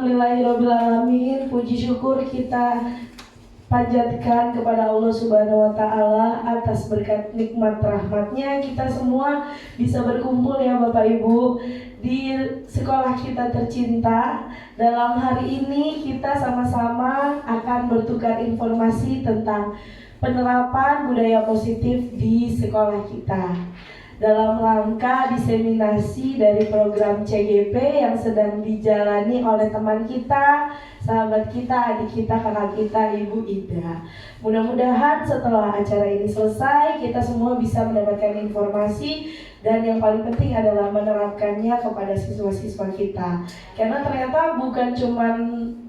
Alhamdulillahirrabbilalamin. Puji syukur kita panjatkan kepada Allah Subhanahu wa Ta'ala atas berkat nikmat rahmatnya kita semua bisa berkumpul ya Bapak Ibu di sekolah kita tercinta. Dalam hari ini kita sama-sama akan bertukar informasi tentang penerapan budaya positif di sekolah kita dalam rangka diseminasi dari program CGP yang sedang dijalani oleh teman kita, sahabat kita, adik kita, kakak kita, Ibu Ida. Mudah-mudahan setelah acara ini selesai, kita semua bisa mendapatkan informasi dan yang paling penting adalah menerapkannya kepada siswa-siswa kita. Karena ternyata bukan cuma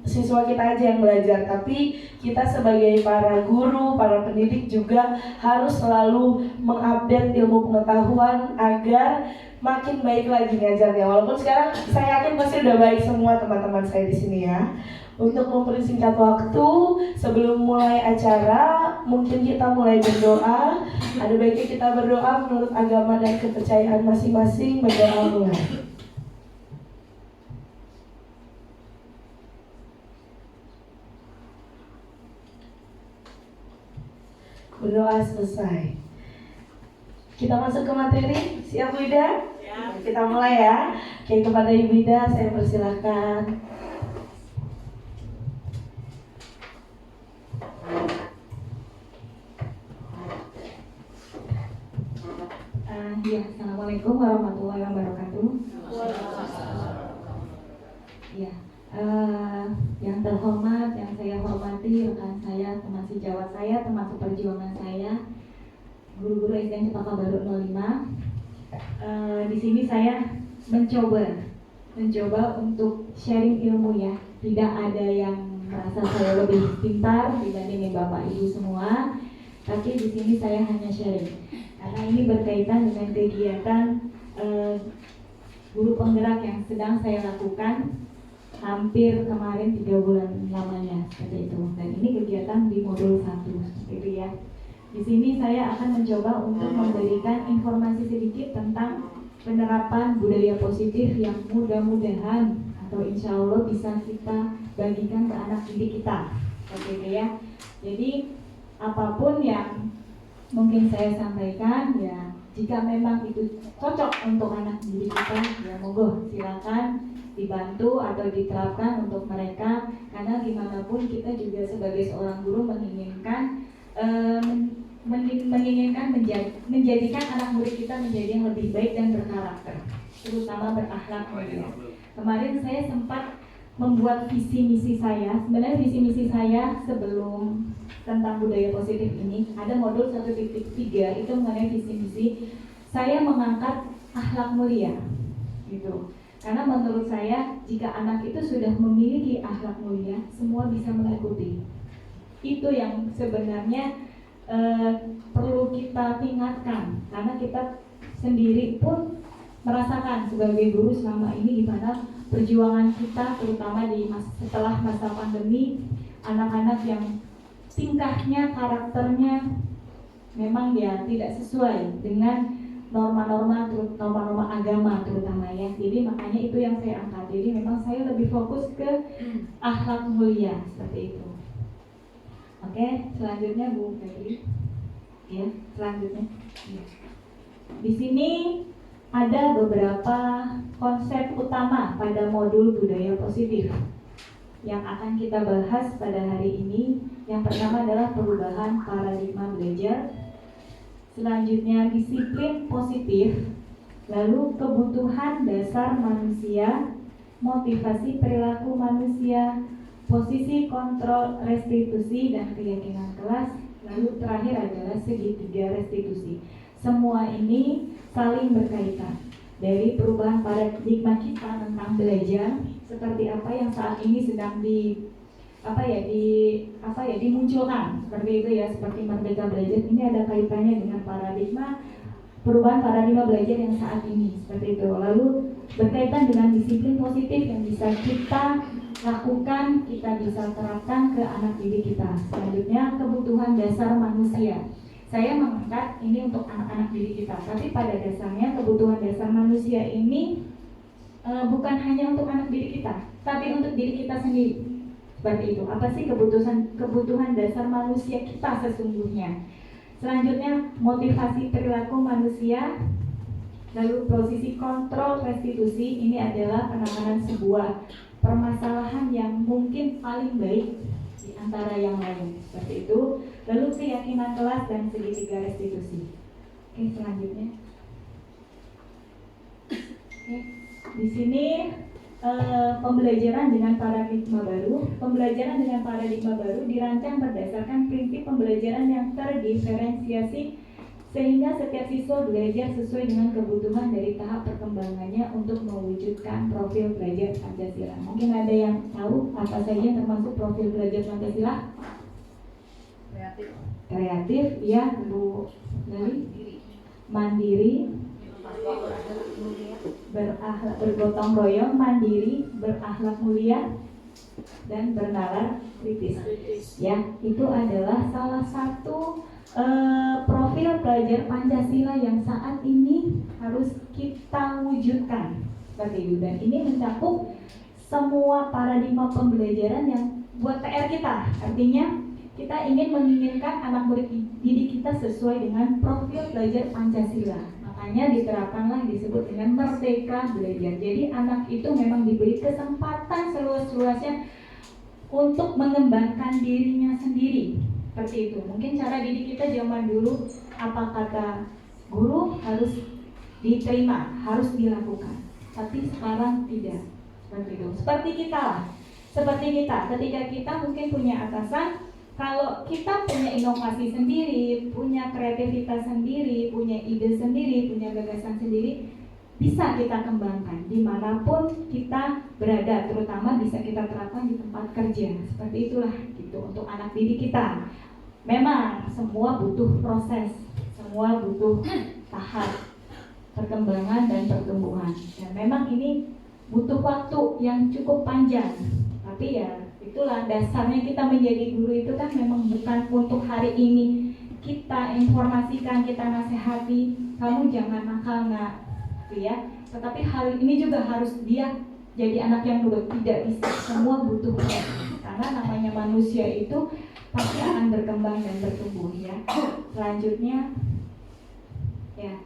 siswa kita aja yang belajar, tapi kita sebagai para guru, para pendidik juga harus selalu mengupdate ilmu pengetahuan agar makin baik lagi ngajarnya. Walaupun sekarang saya yakin pasti udah baik semua teman-teman saya di sini ya. Untuk mempersingkat waktu, sebelum mulai acara, mungkin kita mulai berdoa. Ada baiknya kita berdoa menurut agama dan kepercayaan masing-masing. Berdoa mulai. Berdoa selesai. Kita masuk ke materi. Siap Bu Ida? Ya. Kita mulai ya. Oke, kepada Ibu Ida saya persilahkan. Ya, Assalamualaikum warahmatullahi wabarakatuh. Ya, yang terhormat, yang saya hormati rekan saya, teman sejawat saya, teman seperjuangan saya, guru-guru SDN Cempaka Baru 05. Di sini saya mencoba untuk sharing ilmu ya. Tidak ada yang merasa saya lebih pintar dibandingin Bapak Ibu semua, tapi di sini saya hanya sharing. Karena ini berkaitan dengan kegiatan guru penggerak yang sedang saya lakukan hampir kemarin 3 bulan lamanya seperti itu. Dan ini kegiatan di modul 1 gitu ya. Di sini saya akan mencoba untuk memberikan informasi sedikit tentang penerapan budaya positif yang mudah-mudahan atau insya Allah bisa kita bagikan ke anak didik kita seperti itu ya. Jadi apapun yang mungkin saya sampaikan ya, jika memang itu cocok untuk anak didik kita ya monggo silakan dibantu atau diterapkan untuk mereka, karena gimana pun kita juga sebagai seorang guru menginginkan menjadikan anak murid kita menjadi yang lebih baik dan berkarakter, terutama berakhlak mulia. Kemarin saya sempat membuat visi misi saya. Sebenarnya visi misi saya sebelum tentang budaya positif ini ada modul 1.3 itu mengenai visi misi. Saya mengangkat akhlak mulia gitu. Karena menurut saya jika anak itu sudah memiliki akhlak mulia, semua bisa mengikuti. Itu yang sebenarnya perlu kita ingatkan, karena kita sendiri pun merasakan sebagai guru selama ini gimana perjuangan kita, terutama setelah masa pandemi, anak-anak yang tingkahnya, karakternya memang ya tidak sesuai dengan norma-norma agama terutama ya. Jadi makanya itu yang saya angkat. Jadi memang saya lebih fokus ke akhlak mulia seperti itu. Oke, selanjutnya Bu Febri. Ya, selanjutnya. Ya. Di sini ada beberapa konsep utama pada modul budaya positif yang akan kita bahas pada hari ini. Yang pertama adalah perubahan paradigma belajar, selanjutnya disiplin positif, lalu kebutuhan dasar manusia, motivasi perilaku manusia, posisi kontrol restitusi dan keyakinan kelas, lalu terakhir adalah segitiga restitusi. Semua ini saling berkaitan. Dari perubahan paradigma kita tentang belajar seperti apa yang saat ini sedang dimunculkan seperti itu ya, seperti Merdeka Belajar, ini ada kaitannya dengan perubahan paradigma belajar yang saat ini seperti itu. Lalu berkaitan dengan disiplin positif yang bisa kita lakukan, kita bisa terapkan ke anak didik kita. Selanjutnya kebutuhan dasar manusia. Saya mengangkat ini untuk anak-anak didik kita, tapi pada dasarnya kebutuhan dasar manusia ini bukan hanya untuk anak didik kita, tapi untuk diri kita sendiri. Seperti itu. Apa sih kebutuhan dasar manusia kita sesungguhnya? Selanjutnya, motivasi perilaku manusia. Lalu posisi kontrol restitusi, ini adalah penanganan sebuah permasalahan yang mungkin paling baik di antara yang lain. Seperti itu. Lalu keyakinan kelas dan segitiga restitusi. Oke, selanjutnya. Oke, di sini pembelajaran dengan paradigma baru. Pembelajaran dengan paradigma baru dirancang berdasarkan prinsip pembelajaran yang terdiferensiasi sehingga setiap siswa belajar sesuai dengan kebutuhan dari tahap perkembangannya untuk mewujudkan profil belajar Pancasila. Mungkin ada yang tahu apa saja termasuk profil belajar Pancasila? Kreatif, ya Bu Lali. Mandiri, berakhlak, bergotong royong, mandiri, berakhlak mulia, dan bernalar kritis. Ya, itu adalah salah satu profil pelajar Pancasila yang saat ini harus kita wujudkan. Seperti itu. Dan ini mencakup semua paradigma pembelajaran yang buat PR kita. Artinya kita menginginkan anak murid didik kita sesuai dengan profil belajar Pancasila. Makanya diterapkanlah disebut dengan merdeka belajar. Jadi anak itu memang diberi kesempatan seluas-luasnya untuk mengembangkan dirinya sendiri. Seperti itu. Mungkin cara didik kita zaman dulu, apa kata guru harus diterima, harus dilakukan. Tapi sekarang tidak. Seperti itu. Seperti kita lah. Seperti kita. Ketika kita mungkin punya atasan, kalau kita punya inovasi sendiri, punya kreativitas sendiri, punya ide sendiri, punya gagasan sendiri, bisa kita kembangkan dimanapun kita berada, terutama bisa kita terapkan di tempat kerja. Seperti itulah gitu untuk anak didik kita. Memang semua butuh proses, semua butuh tahap perkembangan dan pertumbuhan. Dan memang ini butuh waktu yang cukup panjang. Tapi ya itulah dasarnya kita menjadi guru itu kan memang bukan untuk hari ini kita informasikan, kita nasihati, kamu jangan nakal nak, gitu ya. Tetapi hari ini juga harus dia jadi anak yang nurut. Tidak bisa, semua butuh proses. Karena namanya manusia itu pasti akan berkembang dan bertumbuh ya. Selanjutnya ya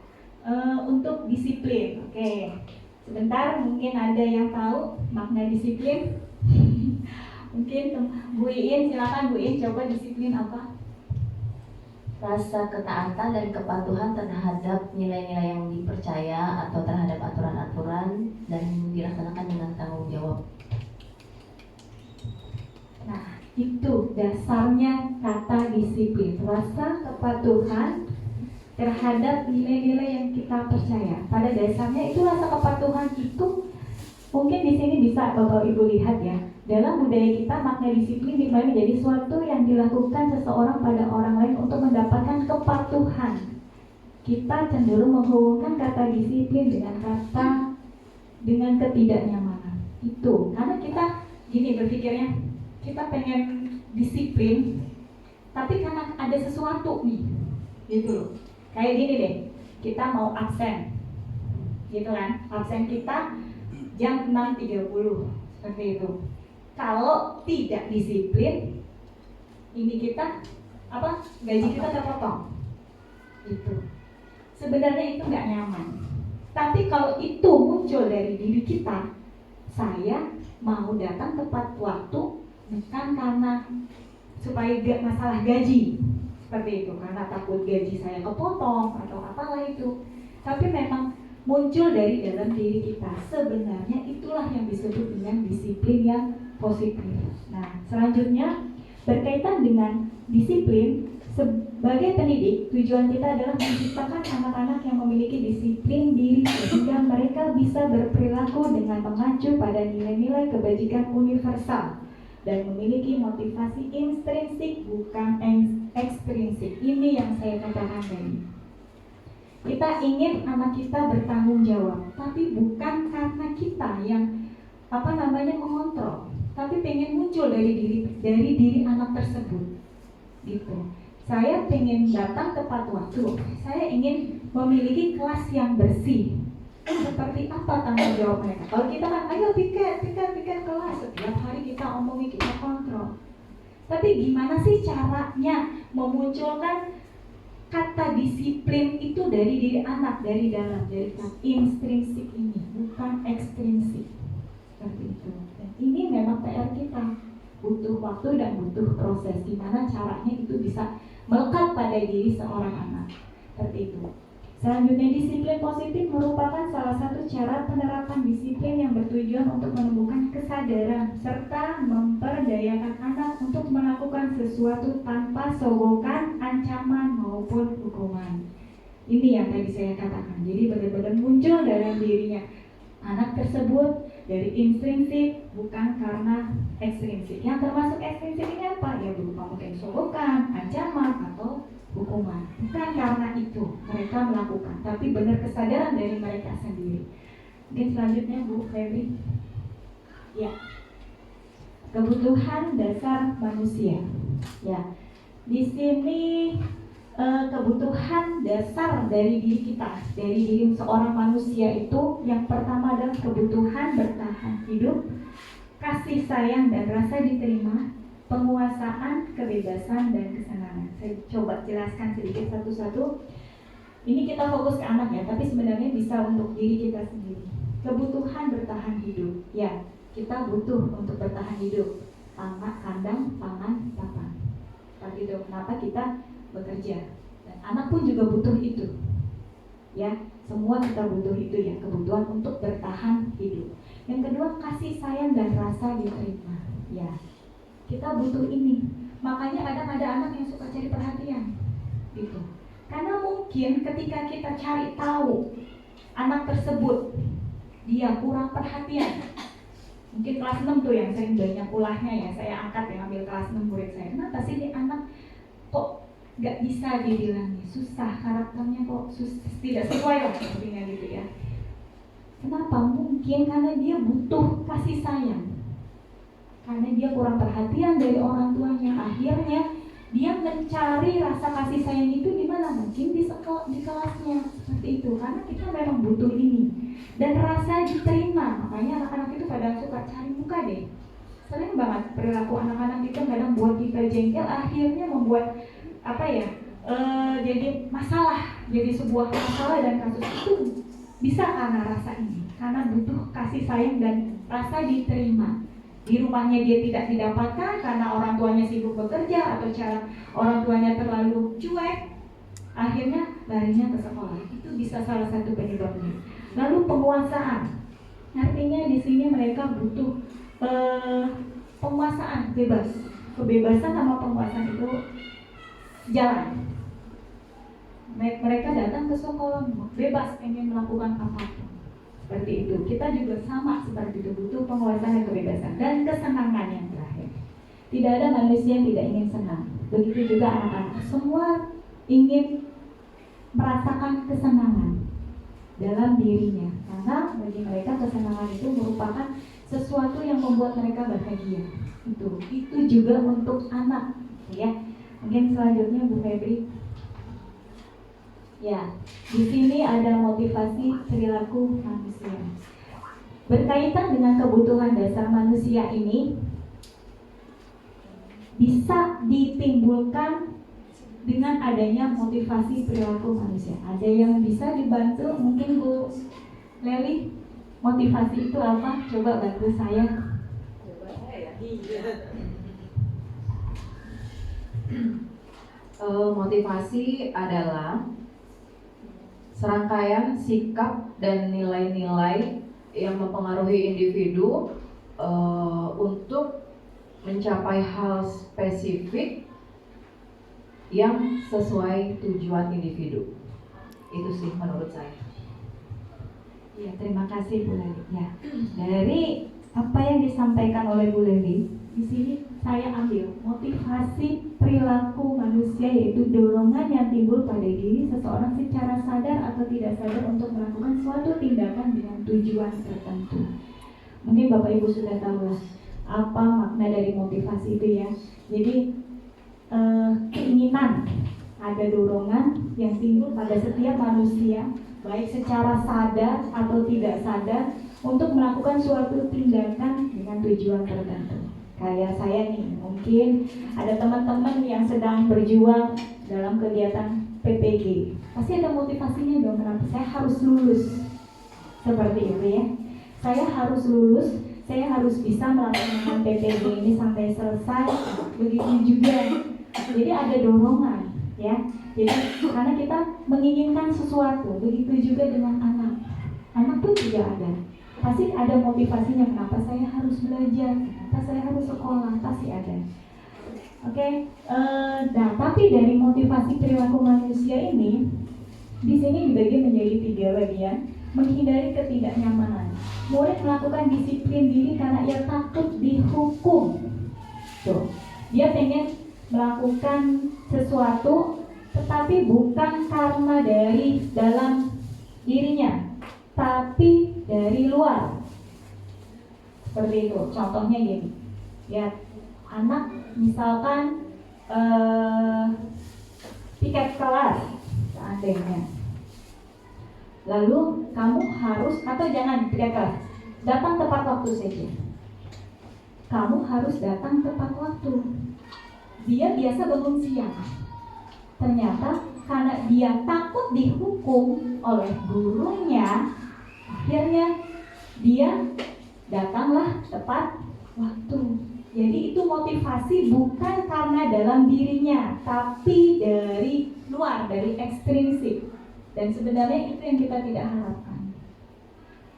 untuk disiplin. Oke. Sebentar, mungkin ada yang tahu makna disiplin. Mungkin Bu Iin, silakan Bu Iin, coba disiplin apa? Rasa ketaatan dan kepatuhan terhadap nilai-nilai yang dipercaya atau terhadap aturan-aturan dan dilaksanakan dengan tanggung jawab. Nah, itu dasarnya kata disiplin. Rasa kepatuhan terhadap nilai-nilai yang kita percaya. Pada dasarnya itu rasa kepatuhan itu mungkin di sini bisa Bapak Ibu lihat ya. Dalam budaya kita makna disiplin dimana menjadi suatu yang dilakukan seseorang pada orang lain untuk mendapatkan kepatuhan. Kita cenderung menghubungkan kata disiplin dengan ketidaknyamanan. Itu karena kita gini berpikirnya, kita pengen disiplin, tapi karena ada sesuatu nih, gitu loh. Kayak gini deh, kita mau absen, gitu kan? Absen kita jam 6.30, seperti itu. Kalau tidak disiplin, ini kita gaji kita terpotong, gitu. Sebenarnya itu nggak nyaman. Tapi kalau itu muncul dari diri kita, saya mau datang tepat waktu bukan karena supaya gak masalah gaji, seperti itu, karena takut gaji saya kepotong atau apalah itu. Tapi memang muncul dari dalam diri kita. Sebenarnya itulah yang disebut dengan disiplin yang positif. Nah, selanjutnya berkaitan dengan disiplin, sebagai pendidik, tujuan kita adalah menciptakan anak-anak yang memiliki disiplin diri sehingga mereka bisa berperilaku dengan mengacu pada nilai-nilai kebajikan universal dan memiliki motivasi intrinsik bukan ekstrinsik. Ini yang saya katakan tadi. Kita ingin anak kita bertanggung jawab, tapi bukan karena kita yang mengontrol, tapi pengen muncul dari diri anak tersebut, gitu. Saya pengen datang tepat waktu, saya ingin memiliki kelas yang bersih, seperti apa tanggung jawab mereka. Kalau kita kan, ayo piket kelas, setiap hari kita omongin, kita kontrol. Tapi gimana sih caranya memunculkan kata disiplin itu dari diri anak, dari dalam, dari intrinsik ini, bukan ekstrinsik. Seperti itu. Dan ini memang PR kita, butuh waktu dan butuh proses. Gimana caranya itu bisa melekat pada diri seorang anak. Seperti itu. Selanjutnya, disiplin positif merupakan salah satu cara penerapan disiplin yang bertujuan untuk menumbuhkan kesadaran serta memperdayakan anak untuk melakukan sesuatu tanpa sogokan, ancaman maupun hukuman. Ini yang tadi saya katakan. Jadi benar-benar muncul dalam dirinya anak tersebut dari intrinsik, bukan karena ekstrinsik. Yang termasuk ekstrinsik ini apa? Ya berupa mungkin sogokan, ancaman atau hukuman. Bukan karena itu mereka melakukan, tapi benar kesadaran dari mereka sendiri. Mungkin selanjutnya Bu Febri. Ya, kebutuhan dasar manusia. Ya, di sini kebutuhan dasar dari diri kita, dari diri seorang manusia itu yang pertama adalah kebutuhan bertahan hidup, kasih sayang dan rasa diterima, penguasaan, kebebasan, dan kesenangan. Saya coba jelaskan sedikit satu-satu. Ini kita fokus ke anak ya, tapi sebenarnya bisa untuk diri kita sendiri. Kebutuhan bertahan hidup. Ya, kita butuh untuk bertahan hidup. Kandang, pangan, papan. Seperti itu. Kenapa kita bekerja? Dan anak pun juga butuh itu. Ya, semua kita butuh itu ya, kebutuhan untuk bertahan hidup. Yang kedua, kasih sayang dan rasa diterima. Ya, kita butuh ini. Makanya kadang ada anak yang suka cari perhatian gitu. Karena mungkin ketika kita cari tahu anak tersebut dia kurang perhatian. Mungkin kelas 6 tuh yang sering banyak ulahnya ya. Saya angkat yang ambil kelas 6 murid saya. Kenapa sih ini anak kok gak bisa dibilangnya, susah, karakternya kok tidak sesuai lah sepertinya gitu ya. Kenapa? Mungkin karena dia butuh kasih sayang. Karena dia kurang perhatian dari orang tuanya, akhirnya dia mencari rasa kasih sayang itu di mana? Mungkin di kelasnya, seperti itu. Karena kita memang butuh ini. Dan rasa diterima, makanya anak-anak itu kadang suka cari muka deh. Sering banget perilaku anak-anak itu kadang buat kita jengkel, akhirnya membuat jadi masalah, jadi sebuah masalah dan kasus itu bisa karena rasa ini, karena butuh kasih sayang dan rasa diterima. Di rumahnya dia tidak didapatkan karena orang tuanya sibuk bekerja atau cara orang tuanya terlalu cuek, akhirnya larinya ke sekolah. Itu bisa salah satu penyebabnya. Lalu penguasaan, artinya di sini mereka butuh penguasaan bebas. Kebebasan sama penguasaan itu jalan. Mereka datang ke sekolah bebas ingin melakukan apapun. Seperti itu. Kita juga sama seperti itu, butuh penguasaan dan kebebasan dan kesenangan yang terakhir. Tidak ada manusia yang tidak ingin senang. Begitu juga anak-anak. Semua ingin merasakan kesenangan dalam dirinya. Karena bagi mereka kesenangan itu merupakan sesuatu yang membuat mereka bahagia. Itu juga untuk anak, ya. Mungkin selanjutnya Bu Febri. Ya, di sini ada motivasi perilaku manusia. Berkaitan dengan kebutuhan dasar manusia ini bisa ditimbulkan dengan adanya motivasi perilaku manusia. Ada yang bisa dibantu, mungkin Bu Leli, motivasi itu apa? Coba bantu saya. Motivasi adalah serangkaian sikap dan nilai-nilai yang mempengaruhi individu untuk mencapai hal spesifik yang sesuai tujuan individu. Itu sih menurut saya. Ya, terima kasih Bu Leli. Ya, dari apa yang disampaikan oleh Bu Leli, di sini saya ambil motivasi perilaku manusia, yaitu dorongan yang timbul pada diri seseorang secara sadar atau tidak sadar untuk melakukan suatu tindakan dengan tujuan tertentu. Mungkin Bapak Ibu sudah tahu apa makna dari motivasi itu ya. Jadi keinginan, ada dorongan yang timbul pada setiap manusia baik secara sadar atau tidak sadar, untuk melakukan suatu tindakan dengan tujuan tertentu. Kayak saya nih, mungkin ada teman-teman yang sedang berjuang dalam kegiatan PPG. Pasti ada motivasinya dong, kenapa saya harus lulus. Seperti itu ya. Saya harus lulus, saya harus bisa melaksanakan PPG ini sampai selesai. Begitu juga. Jadi ada dorongan ya. Jadi karena kita menginginkan sesuatu, begitu juga dengan anak. Anak pun juga ada. Pasti ada motivasinya, kenapa saya harus belajar, kenapa saya harus sekolah, pasti ada. Oke, nah tapi dari motivasi perilaku manusia ini, di sini dibagi menjadi 3 bagian. Menghindari ketidaknyamanan. Murid melakukan disiplin diri karena ia takut dihukum. Tuh, dia pengen melakukan sesuatu, tetapi bukan karena dari dalam dirinya, tapi dari luar. Seperti itu. Contohnya gini, ya anak misalkan tiket kelas seandainya. Lalu kamu harus, atau jangan tiket kelas, datang tepat waktu saja. Kamu harus datang tepat waktu. Dia biasa bangun siang. Ternyata karena dia takut dihukum oleh gurunya, akhirnya dia datanglah tepat waktu. Jadi itu motivasi bukan karena dalam dirinya, tapi dari luar, dari ekstrinsik. Dan sebenarnya itu yang kita tidak harapkan.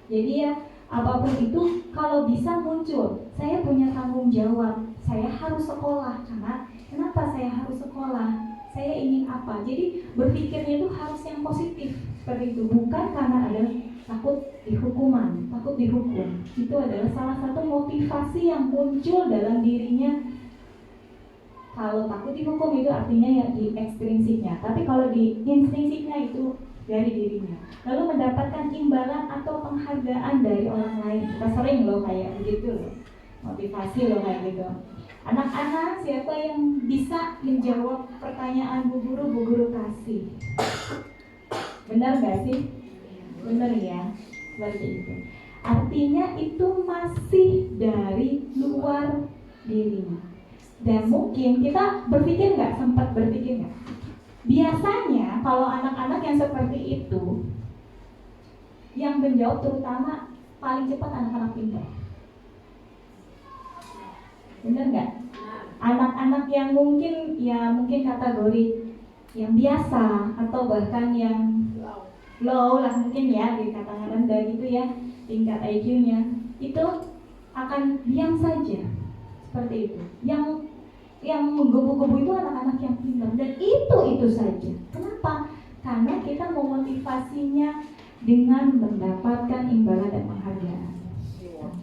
Jadi ya, apapun itu kalau bisa muncul, saya punya tanggung jawab, saya harus sekolah. Karena kenapa saya harus sekolah? Saya ingin apa? Jadi berpikirnya itu harus yang positif seperti itu, bukan karena ada takut dihukuman, takut dihukum. Itu adalah salah satu motivasi yang muncul dalam dirinya. Kalau takut dihukum itu artinya ya di ekstrinsiknya, tapi kalau di intrinsiknya itu dari dirinya. Lalu mendapatkan imbalan atau penghargaan dari orang lain. Kita sering loh kayak begitu loh, motivasi loh kayak gitu. Anak-anak, siapa yang bisa menjawab pertanyaan Bu Guru kasih? Benar gak sih? Benar ya, seperti itu. Artinya itu masih dari luar dirinya. Dan mungkin kita berpikir nggak, sempat berpikir nggak? Biasanya kalau anak-anak yang seperti itu, yang menjawab terutama paling cepat anak-anak pintar. Bener nggak? Anak-anak yang mungkin kategori yang biasa atau bahkan yang low lah mungkin ya, dikatakan rendah gitu ya tingkat IQ-nya, itu akan diam saja seperti itu. Yang menggebu-gebu itu anak-anak yang pintar, dan itu saja. Kenapa? Karena kita memotivasinya dengan mendapatkan imbalan dan penghargaan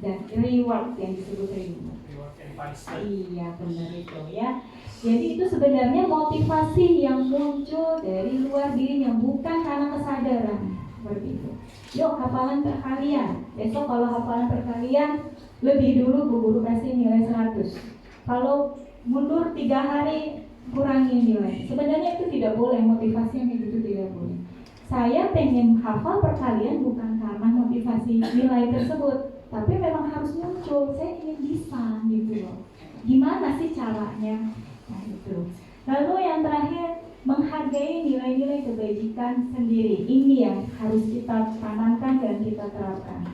dan reward yang disebut reward. Iya benar itu ya. Jadi itu sebenarnya motivasi yang muncul dari luar dirinya, bukan karena kesadaran seperti itu. Yuk hafalan perkalian. Besok kalau hafalan perkalian lebih dulu Bu Guru kasih nilai 100. Kalau mundur 3 hari kurangi nilai. Sebenarnya itu tidak boleh, motivasi yang kayak gitu tidak boleh. Saya pengen hafal perkalian bukan karena motivasi nilai tersebut, tapi memang harus muncul. Saya ingin bisa gitu loh. Gimana sih caranya? Nah itu. Lalu yang terakhir, menghargai nilai-nilai kebajikan sendiri. Ini yang harus kita tanamkan dan kita terapkan.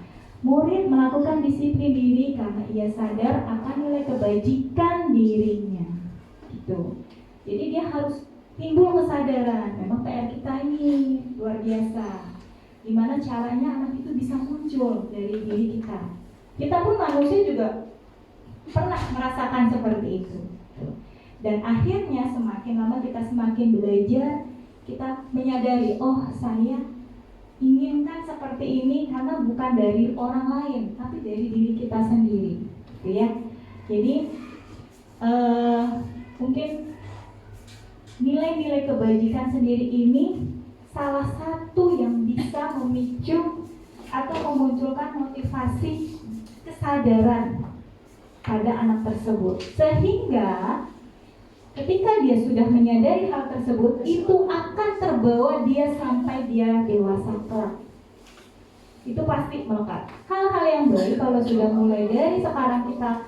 Murid melakukan disiplin diri karena ia sadar akan nilai kebajikan dirinya. Gitu. Jadi dia harus timbul kesadaran. Memang PR kita ini luar biasa. Gimana caranya anak itu bisa muncul dari diri kita. Kita pun manusia juga pernah merasakan seperti itu. Dan akhirnya semakin lama kita semakin belajar, kita menyadari, oh saya inginkan seperti ini karena bukan dari orang lain, tapi dari diri kita sendiri, gitu ya. Jadi mungkin nilai-nilai kebajikan sendiri ini salah satu yang bisa memicu atau memunculkan motivasi kesadaran pada anak tersebut, sehingga Ketika dia sudah menyadari hal tersebut, itu akan terbawa dia sampai dia dewasa kelak. Itu pasti melekat. Hal-hal yang baik kalau sudah mulai dari sekarang kita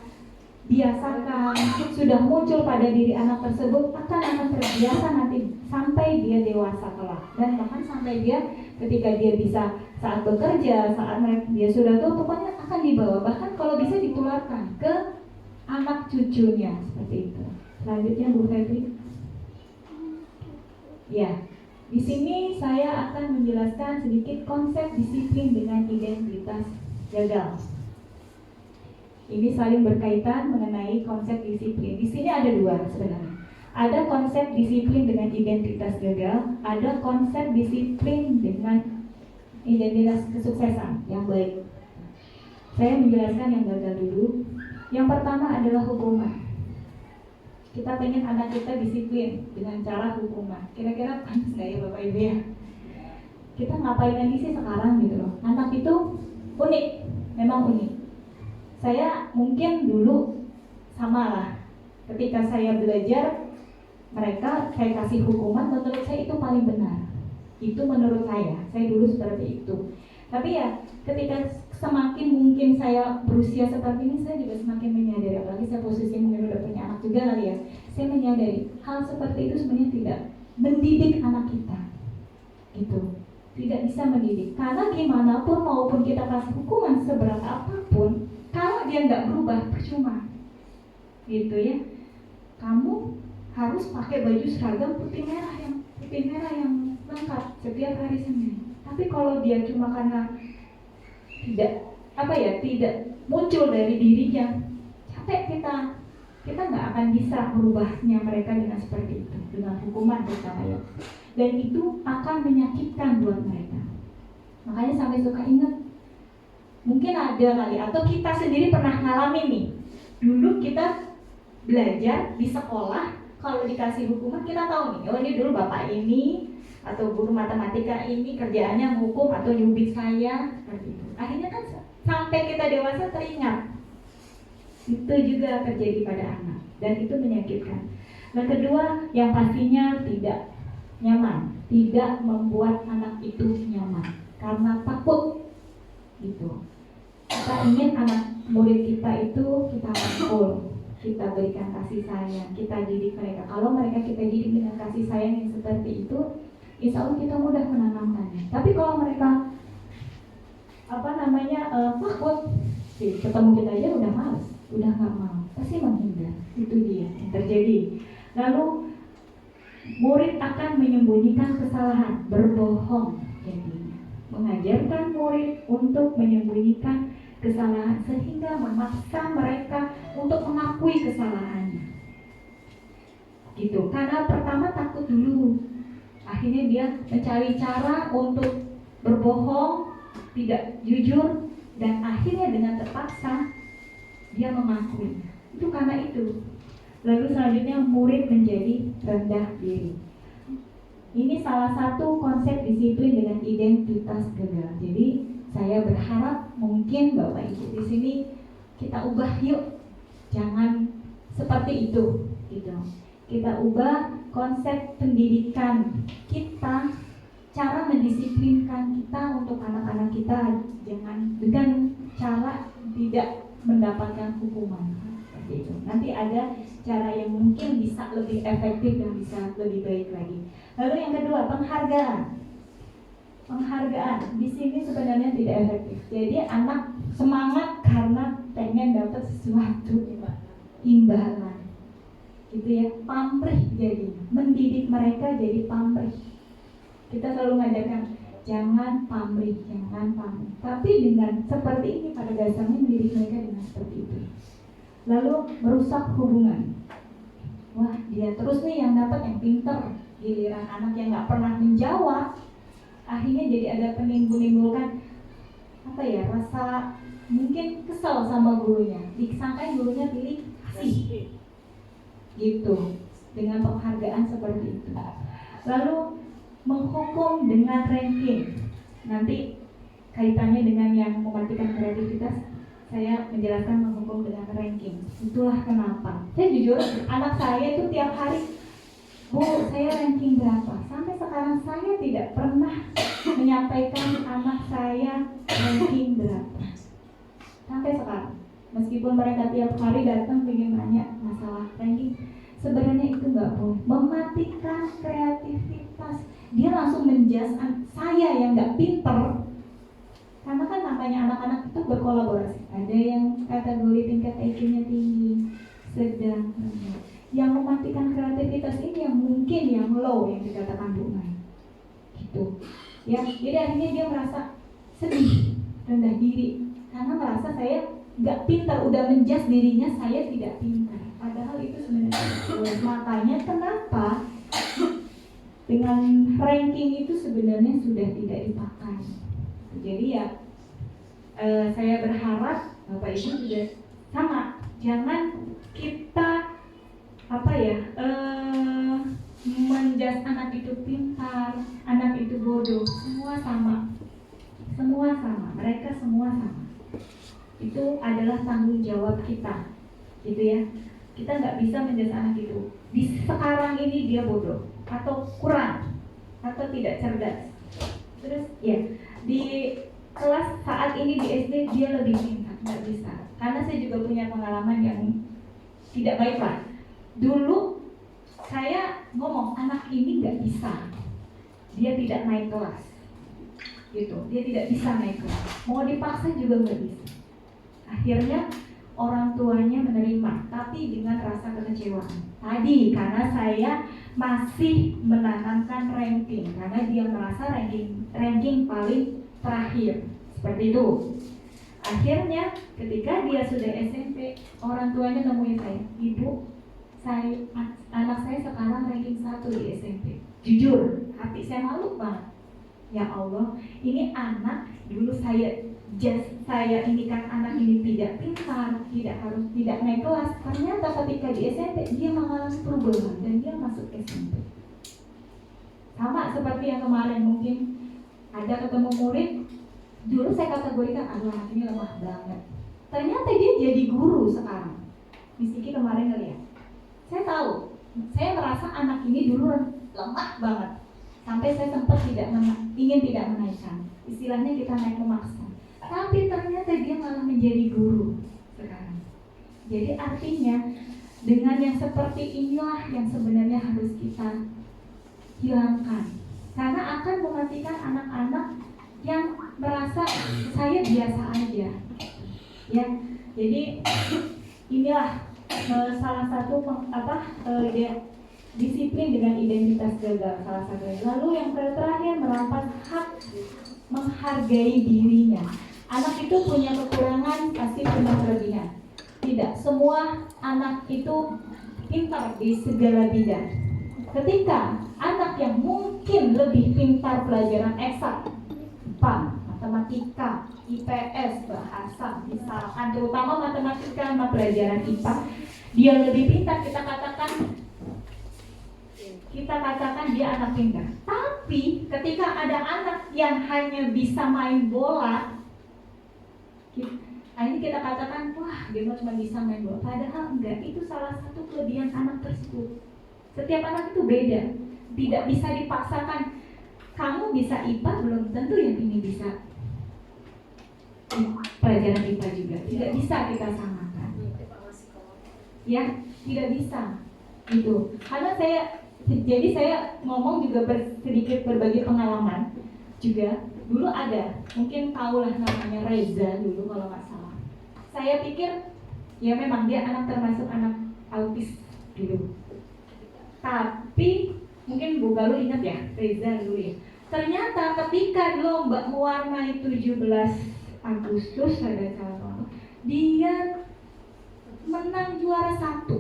biasakan, sudah muncul pada diri anak tersebut, akan terbiasa nanti sampai dia dewasa kelak. Dan bahkan sampai dia ketika dia bisa saat bekerja, saat dia sudah tua, pokoknya akan dibawa. Bahkan kalau bisa ditularkan ke anak cucunya, seperti itu. Selanjutnya Bu Febri. Ya, di sini saya akan menjelaskan sedikit konsep disiplin dengan identitas gagal. Ini saling berkaitan mengenai konsep disiplin. Di sini ada dua sebenarnya. Ada konsep disiplin dengan identitas gagal, ada konsep disiplin dengan identitas kesuksesan yang baik. Saya menjelaskan yang gagal dulu. Yang pertama adalah hukuman. Kita pengen anak kita disiplin dengan cara hukuman. Kira-kira panas nggak ya Bapak Ibu ya? Kita ngapain lagi sih sekarang gitu loh. Anak itu unik, memang unik. Saya mungkin dulu sama lah. Ketika saya belajar, mereka saya kasih hukuman, menurut saya itu paling benar. Itu menurut saya dulu seperti itu. Tapi ya ketika semakin mungkin saya berusia seperti ini, saya juga semakin menyadari, apalagi saya posisi mungkin udah punya anak juga kali ya, saya menyadari hal seperti itu sebenarnya tidak mendidik anak kita, gitu, tidak bisa mendidik. Karena gimana pun maupun kita kasih hukuman seberat apapun, kalau dia nggak berubah percuma, gitu ya. Kamu harus pakai baju seragam putih merah yang lengkap setiap hari Senin. Tapi kalau dia cuma karena tidak muncul dari dirinya, capek kita nggak akan bisa merubahnya mereka dengan seperti itu, dengan hukuman terutama ya. Dan itu akan menyakitkan buat mereka. Makanya sampai suka ingat, mungkin ada kali atau kita sendiri pernah ngalamin nih. Dulu kita belajar di sekolah, kalau dikasih hukuman kita tahu nih, oh ini dulu bapak ini atau guru matematika ini kerjaannya menghukum atau nyubit saya seperti itu. Akhirnya kan sampai kita dewasa teringat. Itu juga terjadi pada anak dan itu menyakitkan. Yang kedua, yang pastinya tidak nyaman, tidak membuat anak itu nyaman karena takut gitu. Kita ingin anak murid kita itu kita rangkul, kita berikan kasih sayang, kita didik mereka. Kalau mereka kita didik dengan kasih sayang yang seperti itu, insya Allah kita mudah menanamkannya. Tapi kalau mereka takut, ketemu kita aja udah males, udah nggak mau, pasti menghindar. Itu dia yang terjadi. Lalu murid akan menyembunyikan kesalahan, berbohong jadinya, mengajarkan murid untuk menyembunyikan kesalahan sehingga memaksa mereka untuk mengakui kesalahannya. Gitu. Karena pertama takut dulu. Akhirnya dia mencari cara untuk berbohong, tidak jujur, dan akhirnya dengan terpaksa dia mengakui. Itu karena itu. Lalu selanjutnya murid menjadi rendah diri. Ini salah satu konsep disiplin dengan identitas gagal. Jadi saya berharap mungkin Bapak Ibu di sini kita ubah yuk, jangan seperti itu, gitu. Kita ubah konsep pendidikan kita, cara mendisiplinkan kita untuk anak-anak kita, jangan dengan cara tidak mendapatkan hukuman seperti itu. Nanti ada cara yang mungkin bisa lebih efektif dan bisa lebih baik lagi. Lalu yang kedua, penghargaan. Penghargaan di sini sebenarnya tidak efektif. Jadi anak semangat karena pengen dapat sesuatu, imbalan. Gitu ya, pamrih jadi, mendidik mereka jadi pamrih. Kita selalu ngajarkan jangan pamrih. Tapi dengan seperti ini pada dasarnya mendidik mereka dengan seperti itu. Lalu merusak hubungan. Wah, dia terus nih yang dapat yang pinter, giliran anak yang nggak pernah menjawab, akhirnya jadi ada menimbulkan rasa mungkin kesal sama gurunya, disangka gurunya pilih kasih. Gitu, dengan penghargaan seperti itu. Lalu menghukum dengan ranking. Nanti kaitannya dengan yang mematikan kreativitas, saya menjelaskan menghukum dengan ranking. Itulah kenapa. Saya jujur, anak saya itu tiap hari, Bu, saya ranking berapa? Sampai sekarang saya tidak pernah menyampaikan anak saya ranking berapa. Sampai sekarang. Meskipun mereka tiap hari datang ingin nanya masalah ranking, sebenarnya itu nggak boleh. Mematikan kreativitas. Dia langsung menjudge saya yang nggak pinter. Karena kan namanya anak-anak itu berkolaborasi. Ada yang kategori tingkat IQ-nya tinggi, sedang, rendah. Yang mematikan kreativitas ini yang mungkin yang low yang dikatakan Bu Mai. Gitu. Ya, jadi akhirnya dia merasa sedih, rendah diri karena merasa saya nggak pintar, udah menjudge dirinya saya tidak pintar. Padahal itu sebenarnya makanya kenapa dengan ranking itu sebenarnya sudah tidak dipakai. Jadi ya saya berharap Bapak Ibu juga sama, jangan kita menjudge anak itu pintar, anak itu bodoh, semua sama, mereka semua sama. Itu adalah tanggung jawab kita, gitu ya. Kita nggak bisa menjudge anak itu. Di sekarang ini dia bodoh, atau kurang, atau tidak cerdas. Terus ya di kelas saat ini di SD dia lebih pintar, nggak bisa. Karena saya juga punya pengalaman yang tidak baik lah. Dulu saya ngomong anak ini nggak bisa, dia tidak naik kelas, gitu. Dia tidak bisa naik kelas. Mau dipaksa juga nggak bisa. Akhirnya orang tuanya menerima, tapi dengan rasa kekecewaan. Tadi karena saya masih menanamkan ranking, karena dia merasa ranking paling terakhir, seperti itu. Akhirnya ketika dia sudah SMP, orang tuanya nemuin saya, Ibu, anak saya sekarang ranking 1 di SMP. Jujur, hati saya malu banget. Ya Allah, ini anak dulu saya ini kan anak ini tidak pintar, tidak naik kelas. Ternyata ketika di SMP dia mengalami perubahan dan dia masuk SMP. Sama seperti yang kemarin, mungkin ada ketemu murid, dulu saya kategorikan anak ini lemah banget. Ternyata dia jadi guru sekarang. Miss Kiki kemarin ngeliat. Saya tahu, saya merasa anak ini dulu lemah banget. Sampai saya sempat ingin tidak menaikkan. Istilahnya kita naik memaksa. Tapi ternyata dia malah menjadi guru sekarang. Jadi artinya dengan yang seperti inilah yang sebenarnya harus kita hilangkan. Karena akan mematikan anak-anak yang merasa saya biasa aja. Ya, jadi inilah salah satu disiplin dengan identitas gagal salah satunya. Lalu yang terakhir merampas hak menghargai dirinya. Anak itu punya kekurangan, pasti punya kelebihan. Tidak semua anak itu pintar di segala bidang. Ketika anak yang mungkin lebih pintar pelajaran eksak, IPA, matematika, IPS, bahasa, misalkan terutama matematika sama pelajaran IPA, dia lebih pintar, kita katakan dia anak pintar. Tapi ketika ada anak yang hanya bisa main bola, ini kita katakan, wah dia cuma bisa main bola. Padahal enggak, itu salah satu kelebihan anak tersebut. Setiap anak itu beda, tidak bisa dipaksakan. Kamu bisa IPA, belum tentu yang ini bisa pelajaran IPA juga. Tidak bisa kita samakan. Ya, tidak bisa. Gitu. Karena saya ngomong juga sedikit berbagi pengalaman juga. Dulu ada, mungkin tahulah namanya Reza dulu kalau nggak salah. Saya pikir ya memang dia termasuk anak autis dulu. Tapi mungkin Bu Galuh ingat ya Reza dulu ya. Ternyata ketika lomba mewarnai 17 Agustus ada calon, dia menang juara 1.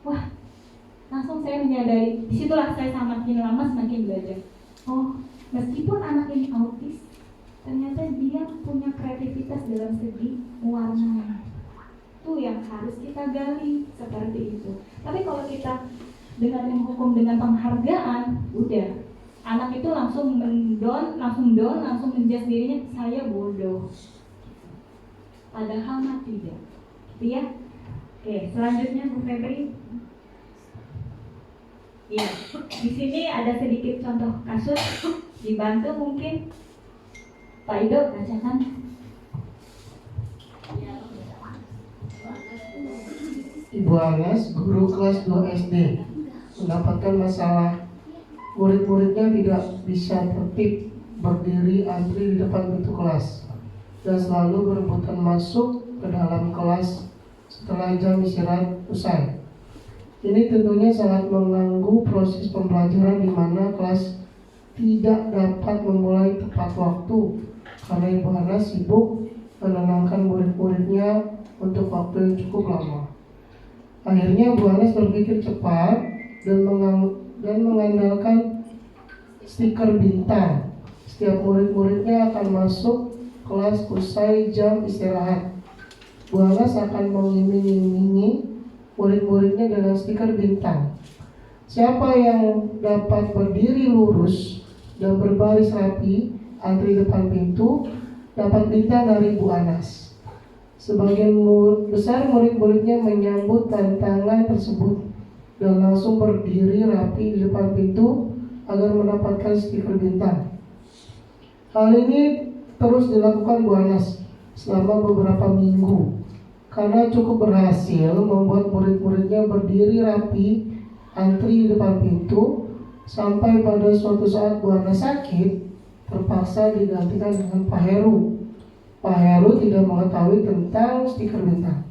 Wah, langsung saya menyadari. Disitulah saya semakin lama semakin belajar. Oh, meskipun anak ini autis, ternyata dia punya kreativitas dalam segi mewarnai. Itu yang harus kita gali seperti itu. Tapi kalau kita dengan menghukum dengan penghargaan, udah anak itu langsung down, langsung menjudge dirinya, saya bodoh. padahal mah tidak. Gitu ya. Oke, selanjutnya Bu Febri. Iya, di sini ada sedikit contoh kasus, dibantu mungkin Pak Ido bacakan. Ibu Anas, guru kelas 2 SD, mendapatkan masalah. Murid-muridnya tidak bisa tertib berdiri antri di depan pintu kelas dan selalu berebutan masuk ke dalam kelas setelah jam istirahat usai. Ini tentunya sangat mengganggu proses pembelajaran di mana kelas tidak dapat memulai tepat waktu karena Ibu Anas sibuk menenangkan murid-muridnya untuk waktu yang cukup lama. Akhirnya Bu Anas berpikir cepat dan mengandalkan stiker bintang. Setiap murid-muridnya akan masuk kelas usai jam istirahat. Bu Anas akan mengiming-imingi murid-muridnya dengan stiker bintang. Siapa yang dapat berdiri lurus dan berbaris rapi antri depan pintu dapat bintang dari Bu Anas. Sebagian besar murid-muridnya menyambut tantangan tersebut dan langsung berdiri rapi di depan pintu agar mendapatkan stiker bintang. Hal ini terus dilakukan Bu Anas selama beberapa minggu karena cukup berhasil membuat murid-muridnya berdiri rapi antri di depan pintu sampai pada suatu saat Bu Anas sakit, terpaksa digantikan dengan Pak Heru. Pak Heru tidak mengetahui tentang stiker bintang.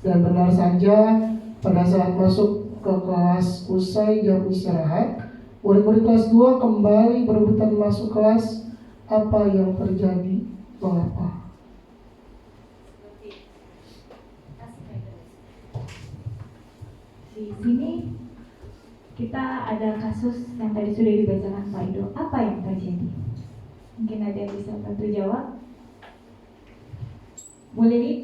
Dan benar saja pada saat masuk ke kelas usai jam istirahat, murid-murid kelas 2 kembali berebutan masuk kelas. Apa yang terjadi? Mengapa? Di sini kita ada kasus yang tadi sudah dibacakan Pak Ido. Apa yang terjadi? Mungkin ada yang bisa bantu jawab. Boleh nih?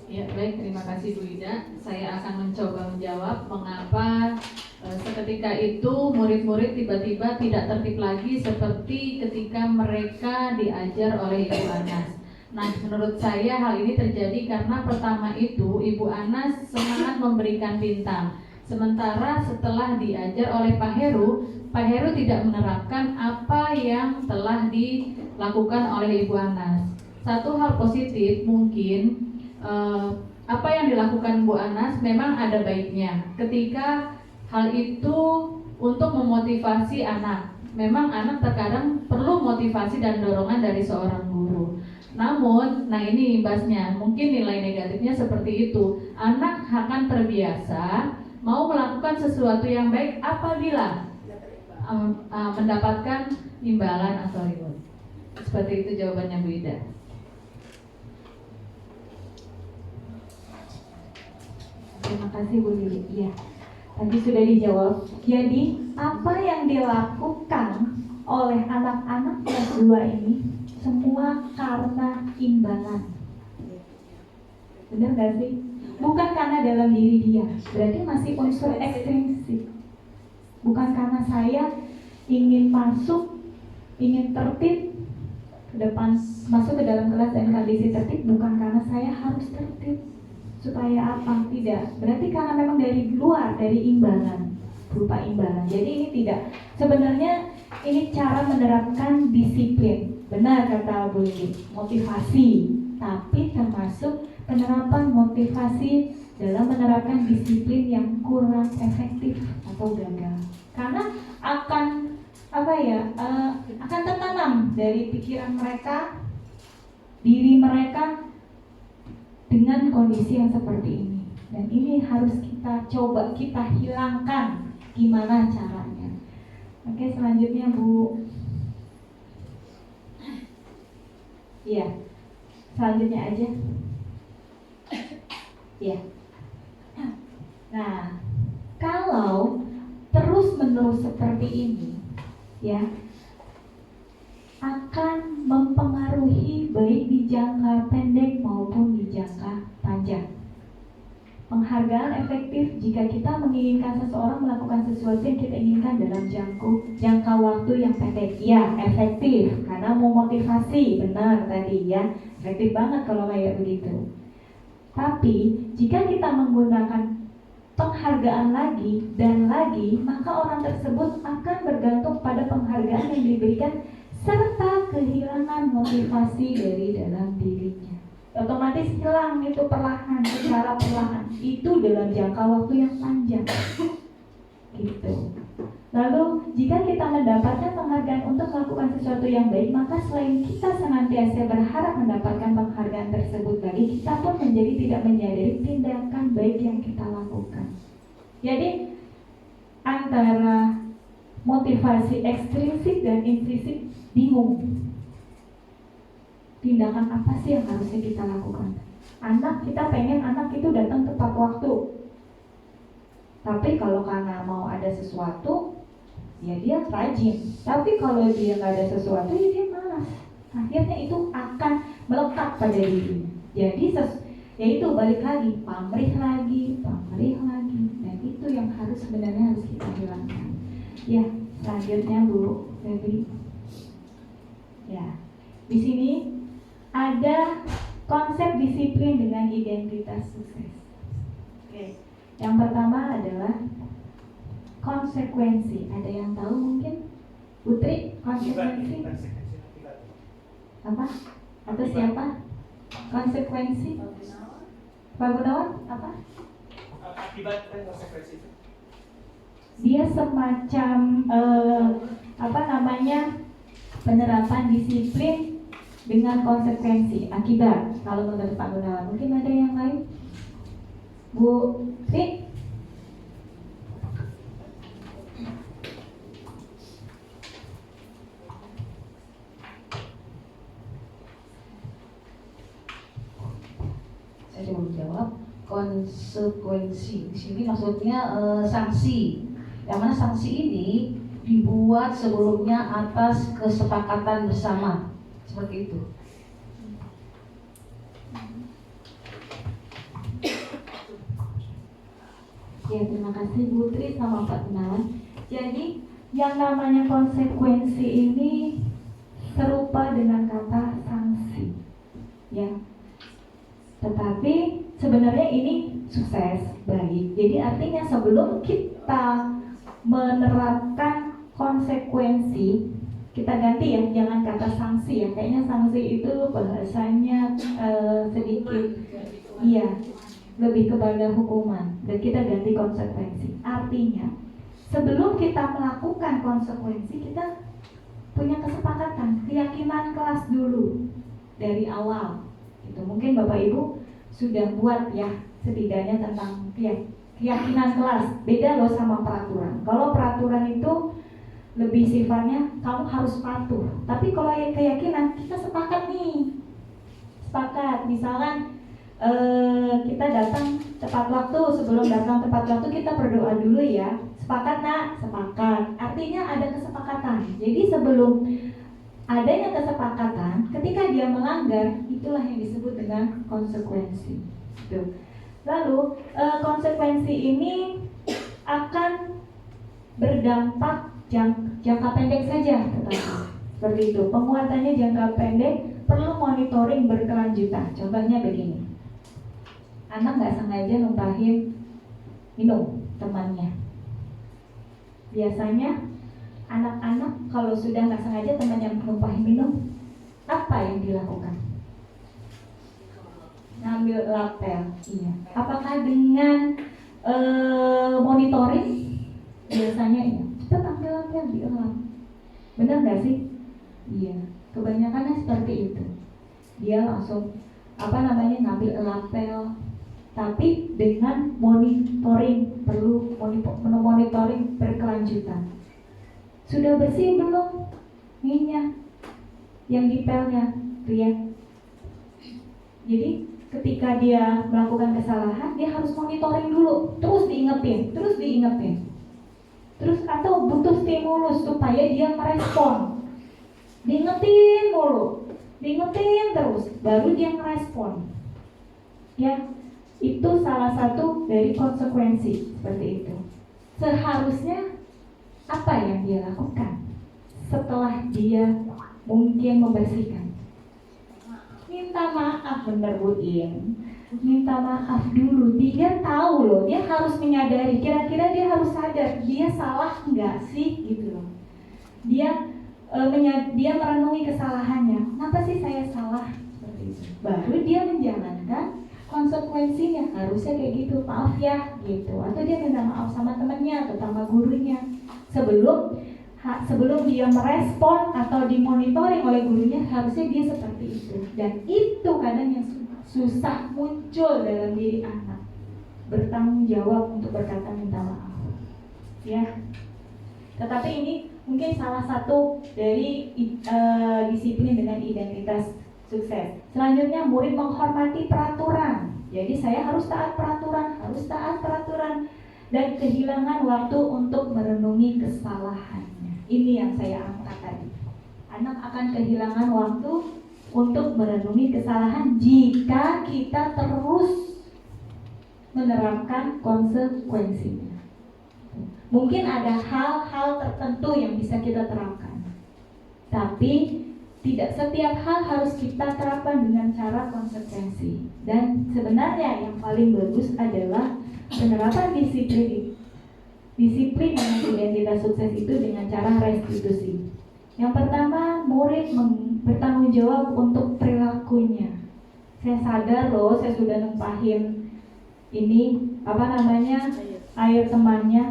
Ya, baik, terima kasih Bu Ida. Saya akan mencoba menjawab mengapa seketika itu murid-murid tiba-tiba tidak tertib lagi seperti ketika mereka diajar oleh Ibu Anas. Nah, menurut saya hal ini terjadi karena pertama itu Ibu Anas semangat memberikan bintang. Sementara setelah diajar oleh Pak Heru tidak menerapkan apa yang telah dilakukan oleh Ibu Anas. Satu hal positif mungkin apa yang dilakukan Bu Anas memang ada baiknya ketika hal itu untuk memotivasi anak. Memang anak terkadang perlu motivasi dan dorongan dari seorang guru. Namun, nah ini imbasnya, mungkin nilai negatifnya seperti itu. Anak akan terbiasa mau melakukan sesuatu yang baik apabila mendapatkan imbalan atau reward. Seperti itu jawabannya Bu Ida. Terima kasih Bu Lili. Iya, tadi sudah dijawab. Jadi apa yang dilakukan oleh anak-anak kelas 2 ini semua karena imbalan. Benar gak sih? Bukan karena dalam diri dia. Berarti masih unsur ekstrinsik. Bukan karena saya ingin masuk, ingin tertib ke depan, masuk ke dalam kelas dan kondisi tertib. Bukan karena saya harus tertib. Supaya apa? Tidak. Berarti karena memang dari luar, dari imbalan, berupa imbalan. Jadi ini tidak. Sebenarnya ini cara menerapkan disiplin. Benar kata Bu Lili, motivasi. Tapi termasuk penerapan motivasi dalam menerapkan disiplin yang kurang efektif atau gagal. Karena akan akan tertanam dari pikiran mereka, diri mereka dengan kondisi yang seperti ini. Dan ini harus kita coba, kita hilangkan gimana caranya. Oke, selanjutnya Bu. Iya, selanjutnya aja. Iya. Nah, kalau terus-menerus seperti ini, ya, akan mempengaruhi baik di jangka pendek maupun di jangka panjang. Penghargaan efektif jika kita menginginkan seseorang melakukan sesuatu yang kita inginkan dalam jangka waktu yang pendek. Ya, efektif karena memotivasi, benar tadi ya, efektif banget kalau kayak begitu. Tapi jika kita menggunakan penghargaan lagi dan lagi, maka orang tersebut akan bergantung pada penghargaan yang diberikan serta kehilangan motivasi dari dalam dirinya. Otomatis hilang itu perlahan, secara perlahan. Itu dalam jangka waktu yang panjang. Gitu. Lalu jika kita mendapatkan penghargaan untuk melakukan sesuatu yang baik, maka selain kita senantiasa berharap mendapatkan penghargaan tersebut lagi, kita pun menjadi tidak menyadari tindakan baik yang kita lakukan. Jadi antara motivasi ekstrinsik dan intrinsik bingung. Tindakan apa sih yang harusnya kita lakukan? Kita pengen anak itu datang tepat waktu. Tapi kalau karena mau ada sesuatu, ya dia rajin. Tapi kalau dia nggak ada sesuatu, ya dia malas. Akhirnya itu akan melekat pada dirinya. Jadi ya itu balik lagi, pamrih lagi. Dan itu yang sebenarnya harus kita hilangkan. Ya, selanjutnya Bu Febri. Ya, di sini ada konsep disiplin dengan identitas sukses. Oke. Yang pertama adalah konsekuensi. Ada yang tahu mungkin? Putri, konsekuensi? Apa? Atau siapa? Konsekuensi? Pak Gunawan? Apa? Akibat dan konsekuensi itu. Dia semacam penerapan disiplin dengan konsekuensi, akibat. Kalau menurut Pak Gunawan, mungkin ada yang lain? Bu Tri? Saya coba menjawab. Konsekuensi di sini maksudnya sanksi. Yang mana sanksi ini dibuat sebelumnya atas kesepakatan bersama. Seperti itu. Ya, terima kasih Bu Tri sama Pak Gunawan. Jadi yang namanya konsekuensi ini serupa dengan kata sanksi, ya. Tetapi sebenarnya ini sukses, baik. Jadi artinya sebelum kita menerapkan konsekuensi, kita ganti ya, jangan kata sanksi ya. Kayaknya sanksi itu bahasanya sedikit, iya, lebih kepada hukuman. Dan kita ganti konsekuensi. Artinya sebelum kita melakukan konsekuensi, kita punya kesepakatan, keyakinan kelas dulu dari awal. Itu mungkin Bapak Ibu sudah buat ya, setidaknya tentang keyakinan kelas. Beda loh sama peraturan. Kalau peraturan itu lebih sifatnya kamu harus patuh. Tapi kalau keyakinan, kita sepakat nih. Sepakat, misalkan kita datang tepat waktu. Sebelum datang tepat waktu kita berdoa dulu ya. Sepakat nak? Sepakat. Artinya ada kesepakatan. Jadi sebelum adanya kesepakatan, ketika dia melanggar, itulah yang disebut dengan konsekuensi. Gitu. Lalu konsekuensi ini akan berdampak jangka pendek saja, seperti itu. Penguatannya jangka pendek, perlu monitoring berkelanjutan. Contohnya begini, anak nggak sengaja numpahin minum temannya. Biasanya anak-anak kalau sudah nggak sengaja temannya numpahin minum, apa yang dilakukan? Ngambil lapel, iya. Apakah dengan monitoring? Biasanya iya. Cepat ambil lapel, dielap. Benar nggak sih? Iya. Kebanyakannya seperti itu. Dia langsung ngambil lapel. Tapi dengan monitoring, perlu monitoring berkelanjutan. Sudah bersih belum minyak yang di pelnya? Lihat. Jadi ketika dia melakukan kesalahan, dia harus monitoring dulu, terus diingetin. Terus atau butuh stimulus supaya dia merespon. Diingetin mulu, diingetin terus, baru dia merespon. Ya, Itu salah satu dari konsekuensi seperti itu. Seharusnya apa yang dia lakukan setelah dia mungkin membersihkan? Minta maaf, bener Bu In. Minta maaf dulu. Dia tahu loh, dia harus menyadari, kira-kira dia harus sadar dia salah enggak sih gitu loh. Dia merenungi kesalahannya. Kenapa sih saya salah? Seperti itu. Baru dia menjalankan konsekuensinya. Harusnya kayak gitu, maaf ya gitu. Atau dia minta maaf sama temannya atau sama gurunya. Sebelum dia merespon atau dimonitoring oleh gurunya, harusnya dia seperti itu. Dan itu kadang yang susah muncul dalam diri anak, bertanggung jawab untuk berkata minta maaf. Ya. Tetapi ini mungkin salah satu dari disiplin dengan identitas sukses. Selanjutnya, murid menghormati peraturan. Jadi saya harus taat peraturan, dan kehilangan waktu untuk merenungi kesalahannya. Ini yang saya angkat tadi. Anak akan kehilangan waktu untuk merenungi kesalahan jika kita terus menerapkan konsekuensinya. Mungkin ada hal-hal tertentu yang bisa kita terapkan, tapi tidak setiap hal harus kita terapkan dengan cara konsekuensi. Dan sebenarnya yang paling bagus adalah penerapan disiplin dengan identitas sukses itu dengan cara restitusi. Yang pertama, murid bertanggung jawab untuk perilakunya. Saya sadar loh, saya sudah numpahin air temannya.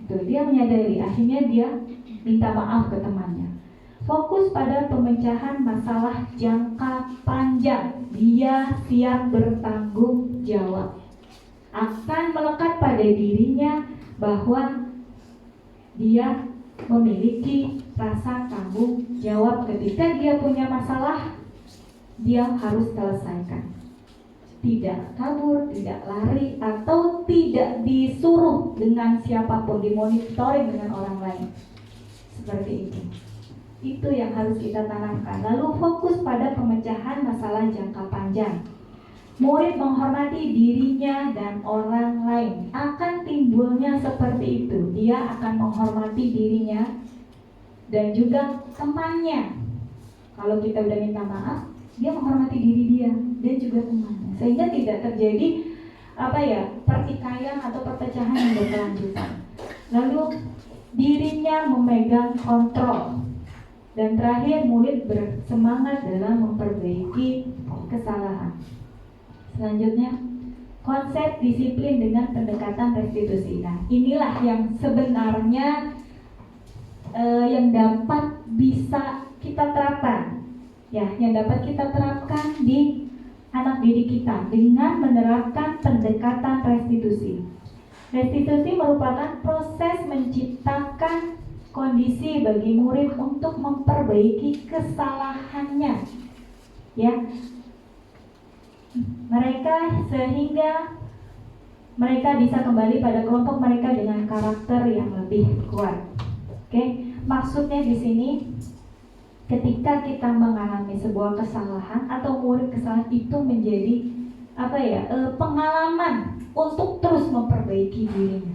Dia menyadari, akhirnya dia minta maaf ke temannya. Fokus pada pemecahan masalah jangka panjang. Dia siap bertanggung jawab. Akan melekat pada dirinya bahwa dia memiliki rasa tanggung jawab. Ketika dia punya masalah, dia harus selesaikan. Tidak kabur, tidak lari, atau tidak disuruh dengan siapapun, dimonitoring dengan orang lain. Seperti itu. Itu yang harus kita tanamkan. Lalu fokus pada pemecahan masalah jangka panjang. Murid menghormati dirinya dan orang lain. Akan timbulnya seperti itu. Dia akan menghormati dirinya dan juga temannya. Kalau kita udah minta maaf, dia menghormati diri dia dan juga temannya. Sehingga tidak terjadi pertikaian atau perpecahan yang berkelanjutan. Lalu dirinya memegang kontrol. Dan terakhir, murid bersemangat dalam memperbaiki kesalahan. Selanjutnya, konsep disiplin dengan pendekatan restitusi. Nah, inilah yang sebenarnya yang dapat bisa kita terapkan. Ya, yang dapat kita terapkan di anak didik kita dengan menerapkan pendekatan restitusi. Restitusi merupakan proses menciptakan kondisi bagi murid untuk memperbaiki kesalahannya. Ya. Sehingga mereka bisa kembali pada kelompok mereka dengan karakter yang lebih kuat. Oke, maksudnya di sini ketika kita mengalami sebuah kesalahan atau murid kesalahan itu menjadi pengalaman untuk terus memperbaiki dirinya.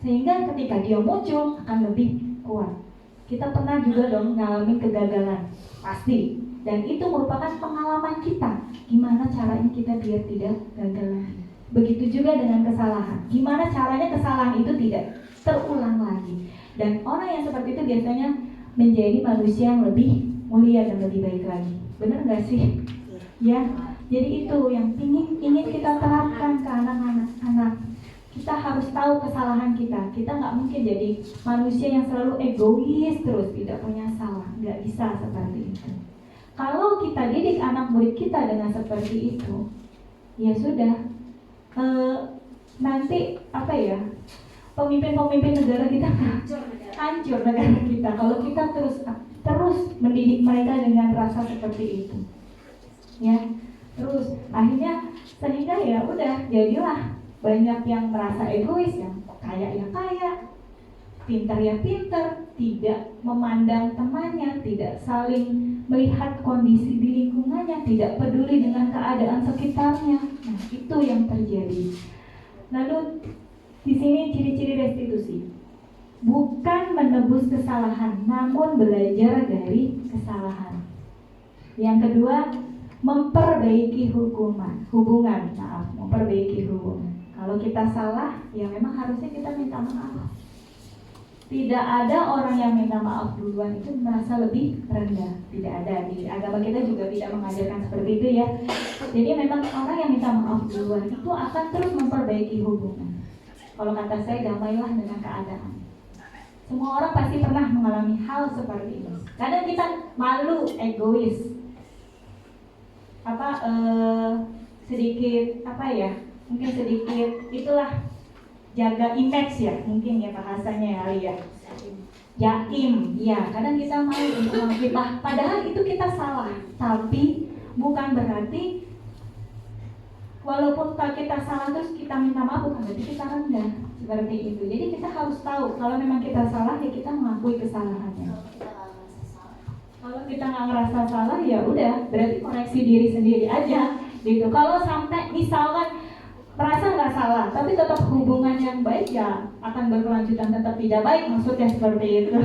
Sehingga ketika dia muncul akan lebih kuat. Kita pernah juga dong ngalamin kegagalan, pasti. Dan itu merupakan pengalaman kita. Gimana caranya kita biar tidak gagal lagi. Begitu juga dengan kesalahan. Gimana caranya kesalahan itu tidak terulang lagi. Dan orang yang seperti itu biasanya menjadi manusia yang lebih mulia dan lebih baik lagi. Benar nggak sih? Ya. Jadi itu yang ingin kita terapkan ke anak-anak. Kita harus tahu kesalahan kita. Kita nggak mungkin jadi manusia yang selalu egois terus, tidak punya salah. Nggak bisa seperti itu. Kalau kita didik anak murid kita dengan seperti itu, ya sudah. Nanti pemimpin-pemimpin negara kita hancur negara kita. Kalau kita terus mendidik mereka dengan rasa seperti itu, ya. Terus akhirnya sehingga ya udah jadilah banyak yang merasa egois, yang kaya ya kaya, pintar ya pintar, tidak memandang temannya, tidak tidak saling melihat kondisi di lingkungannya, tidak peduli dengan keadaan sekitarnya. Nah, itu yang terjadi. Lalu di sini ciri-ciri restitusi. Bukan menebus kesalahan, namun belajar dari kesalahan. Yang kedua, memperbaiki hubungan. Memperbaiki hubungan. Kalau kita salah, ya memang harusnya kita minta maaf. Tidak ada orang yang minta maaf duluan itu merasa lebih rendah. Tidak ada. Di agama kita juga tidak mengajarkan seperti itu ya. Jadi memang orang yang minta maaf duluan itu akan terus memperbaiki hubungan. Kalau kata saya, damailah dengan keadaan. Semua orang pasti pernah mengalami hal seperti ini. Kadang kita malu, egois, mungkin sedikit itulah jaga image ya, mungkin ya bahasanya ya. Jaim, ya kadang kita malu untuk mengakui, padahal itu kita salah. Tapi bukan berarti walaupun kita salah terus kita minta maaf, bukan berarti kita rendah seperti itu. Jadi kita harus tahu kalau memang kita salah ya kita mengakui kesalahannya. Kalau kita nggak ngerasa salah ya udah, berarti koreksi diri sendiri aja gitu. Kalau sampai misalkan merasa nggak salah tapi tetap hubungan yang baik ya akan berkelanjutan tetap tidak baik, maksudnya seperti itu.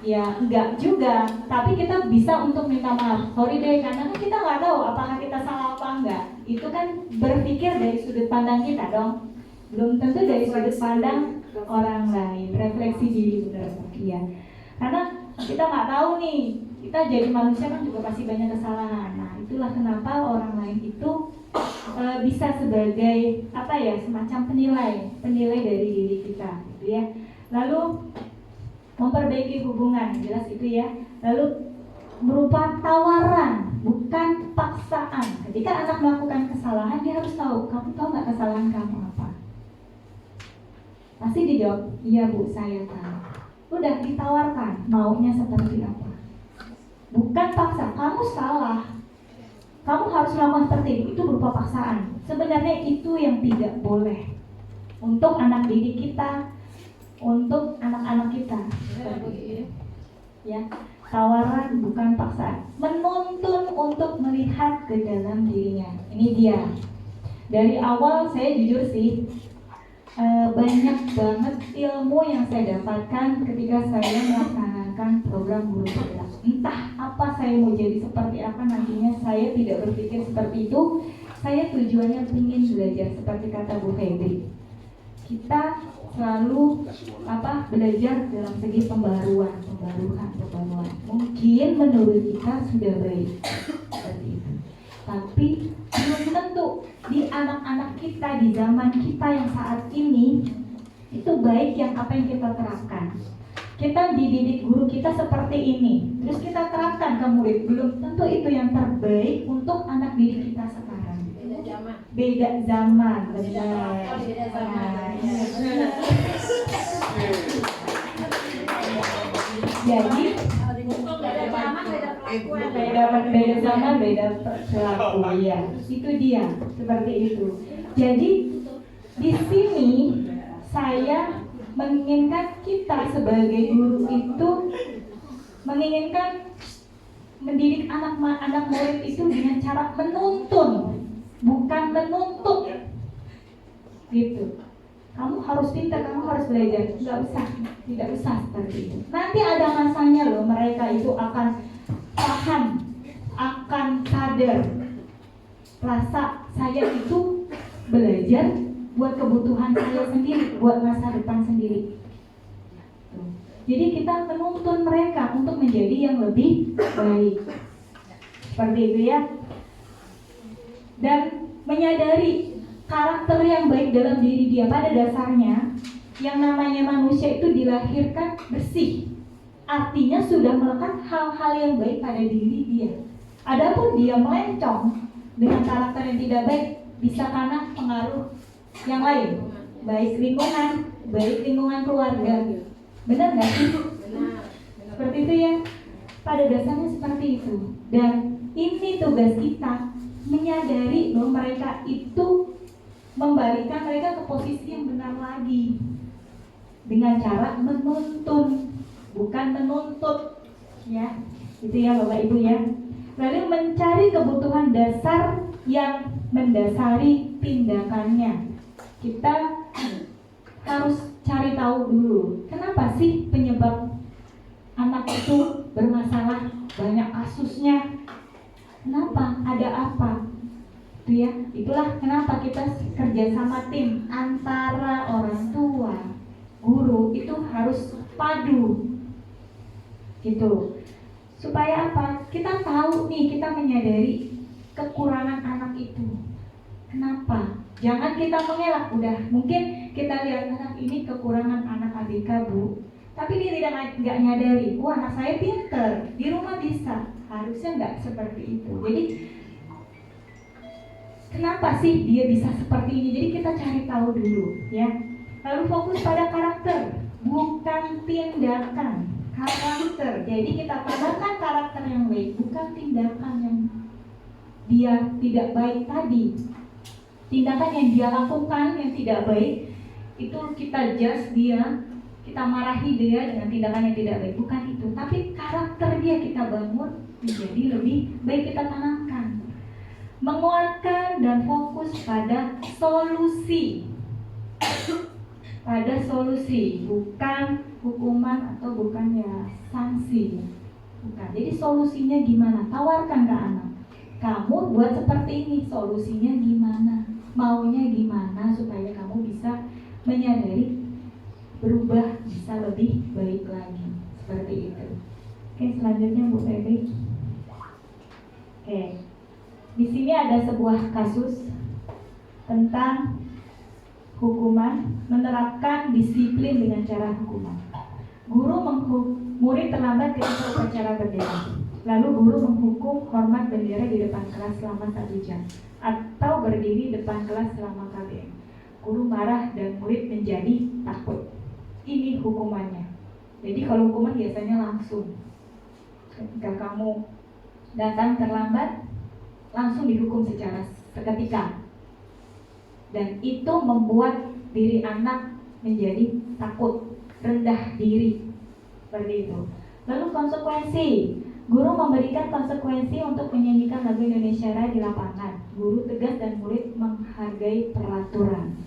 Ya enggak juga, tapi kita bisa untuk minta maaf, sorry deh, karena kan kita nggak tahu apakah kita salah apa enggak. Itu kan berpikir dari sudut pandang kita dong, belum tentu dari sudut pandang orang lain. Refleksi diri, benar ya. Karena kita nggak tahu nih, kita jadi manusia kan juga pasti banyak kesalahan. Nah itulah kenapa orang lain itu bisa sebagai semacam penilai dari diri kita gitu ya. Lalu memperbaiki hubungan, jelas itu ya. Lalu berupa tawaran, bukan paksaan. Ketika anak melakukan kesalahan, dia harus tahu, kamu tahu nggak kesalahan kamu apa? Pasti dijawab, iya bu, saya tahu. Udah ditawarkan, maunya seperti apa? Bukan paksa, kamu salah, kamu harus melakukan seperti itu berupa paksaan. Sebenarnya itu yang tidak boleh untuk anak didik kita, untuk anak-anak kita. Ya, tawaran bukan paksaan. Menuntun untuk melihat ke dalam dirinya. Ini dia. Dari awal saya jujur sih banyak banget ilmu yang saya dapatkan ketika saya melaksanakan program guru bergerak. Entah apa saya mau jadi seperti apa nantinya, saya tidak berpikir seperti itu. Saya tujuannya ingin belajar seperti kata Bu Febri. Kita selalu belajar dalam segi pembaruan. Mungkin menurut kita sudah baik seperti itu, tapi belum tentu di anak-anak kita di zaman kita yang saat ini itu baik yang apa yang kita terapkan. Kita dididik guru kita seperti ini, terus kita terapkan ke murid, belum tentu itu yang terbaik untuk anak didik kita sekarang. Beda zaman, benar. Jadi beda zaman, beda perilaku, ya. Itu dia, seperti itu. Jadi di sini saya menginginkan kita sebagai guru itu menginginkan mendidik anak murid itu dengan cara menuntun, bukan menuntut. Gitu. Kamu harus pintar, kamu harus belajar. Tidak usah seperti itu. Nanti ada masanya loh mereka itu akan paham, akan sadar. Rasa saya itu belajar buat kebutuhan saya sendiri, buat masa depan sendiri. Jadi kita menuntun mereka untuk menjadi yang lebih baik. Seperti itu ya. Dan menyadari karakter yang baik dalam diri dia. Pada dasarnya yang namanya manusia itu dilahirkan bersih, artinya sudah melekat hal-hal yang baik pada diri dia. Adapun dia melencong dengan karakter yang tidak baik, bisa karena pengaruh yang lain, baik lingkungan keluarga. Benar nggak sih? Seperti itu ya. Pada dasarnya seperti itu. Dan ini tugas kita, menyadari loh mereka itu, membalikkan mereka ke posisi yang benar lagi dengan cara menuntun, bukan menuntut. Ya, itu ya Bapak Ibu ya. Lalu mencari kebutuhan dasar yang mendasari tindakannya. Kita harus cari tahu dulu, kenapa sih penyebab anak itu bermasalah, banyak kasusnya. Kenapa? Ada apa? Itu ya, itulah kenapa kita kerja sama tim antara orang tua, guru itu harus padu. Gitu. Supaya apa? Kita tahu nih, kita menyadari kekurangan anak itu. Kenapa? Jangan kita mengelak. Udah, mungkin kita lihat anak ini kekurangan anak ABK, Bu. Tapi dia nggak nyadari, wah anak saya pinter, di rumah bisa. Harusnya nggak seperti itu. Jadi kenapa sih dia bisa seperti ini? Jadi kita cari tahu dulu, ya. Lalu fokus pada karakter, bukan tindakan. Karakter. Jadi kita tanamkan karakter yang baik, bukan tindakan yang dia tidak baik tadi. Tindakan yang dia lakukan yang tidak baik itu kita judge dia, kita marahi dia dengan tindakan yang tidak baik, bukan itu. Tapi karakter dia kita bangun menjadi lebih baik, kita tanamkan. Menguatkan dan fokus pada solusi. Pada solusi, bukan hukuman atau bukan ya sanksi. Bukan. Jadi solusinya gimana? Tawarkan ke anak. Kamu buat seperti ini, solusinya gimana? Maunya gimana supaya kamu bisa menyadari, berubah, bisa lebih baik lagi. Seperti itu. Oke, selanjutnya Bu Febri. Oke. Di sini ada sebuah kasus tentang hukuman, menerapkan disiplin dengan cara hukuman. Guru murid terlambat ketika upacara bendera. Lalu guru menghukum hormat bendera di depan kelas selama 1 jam atau berdiri depan kelas selama KBM. Guru marah dan murid menjadi takut. Ini hukumannya. Jadi kalau hukuman biasanya langsung. Ketika kamu datang terlambat, langsung dihukum secara seketika. Dan itu membuat diri anak menjadi takut, rendah diri. Seperti itu. Lalu konsekuensi. Guru memberikan konsekuensi untuk menyanyikan lagu Indonesia Raya di lapangan. Guru tegas dan murid menghargai peraturan.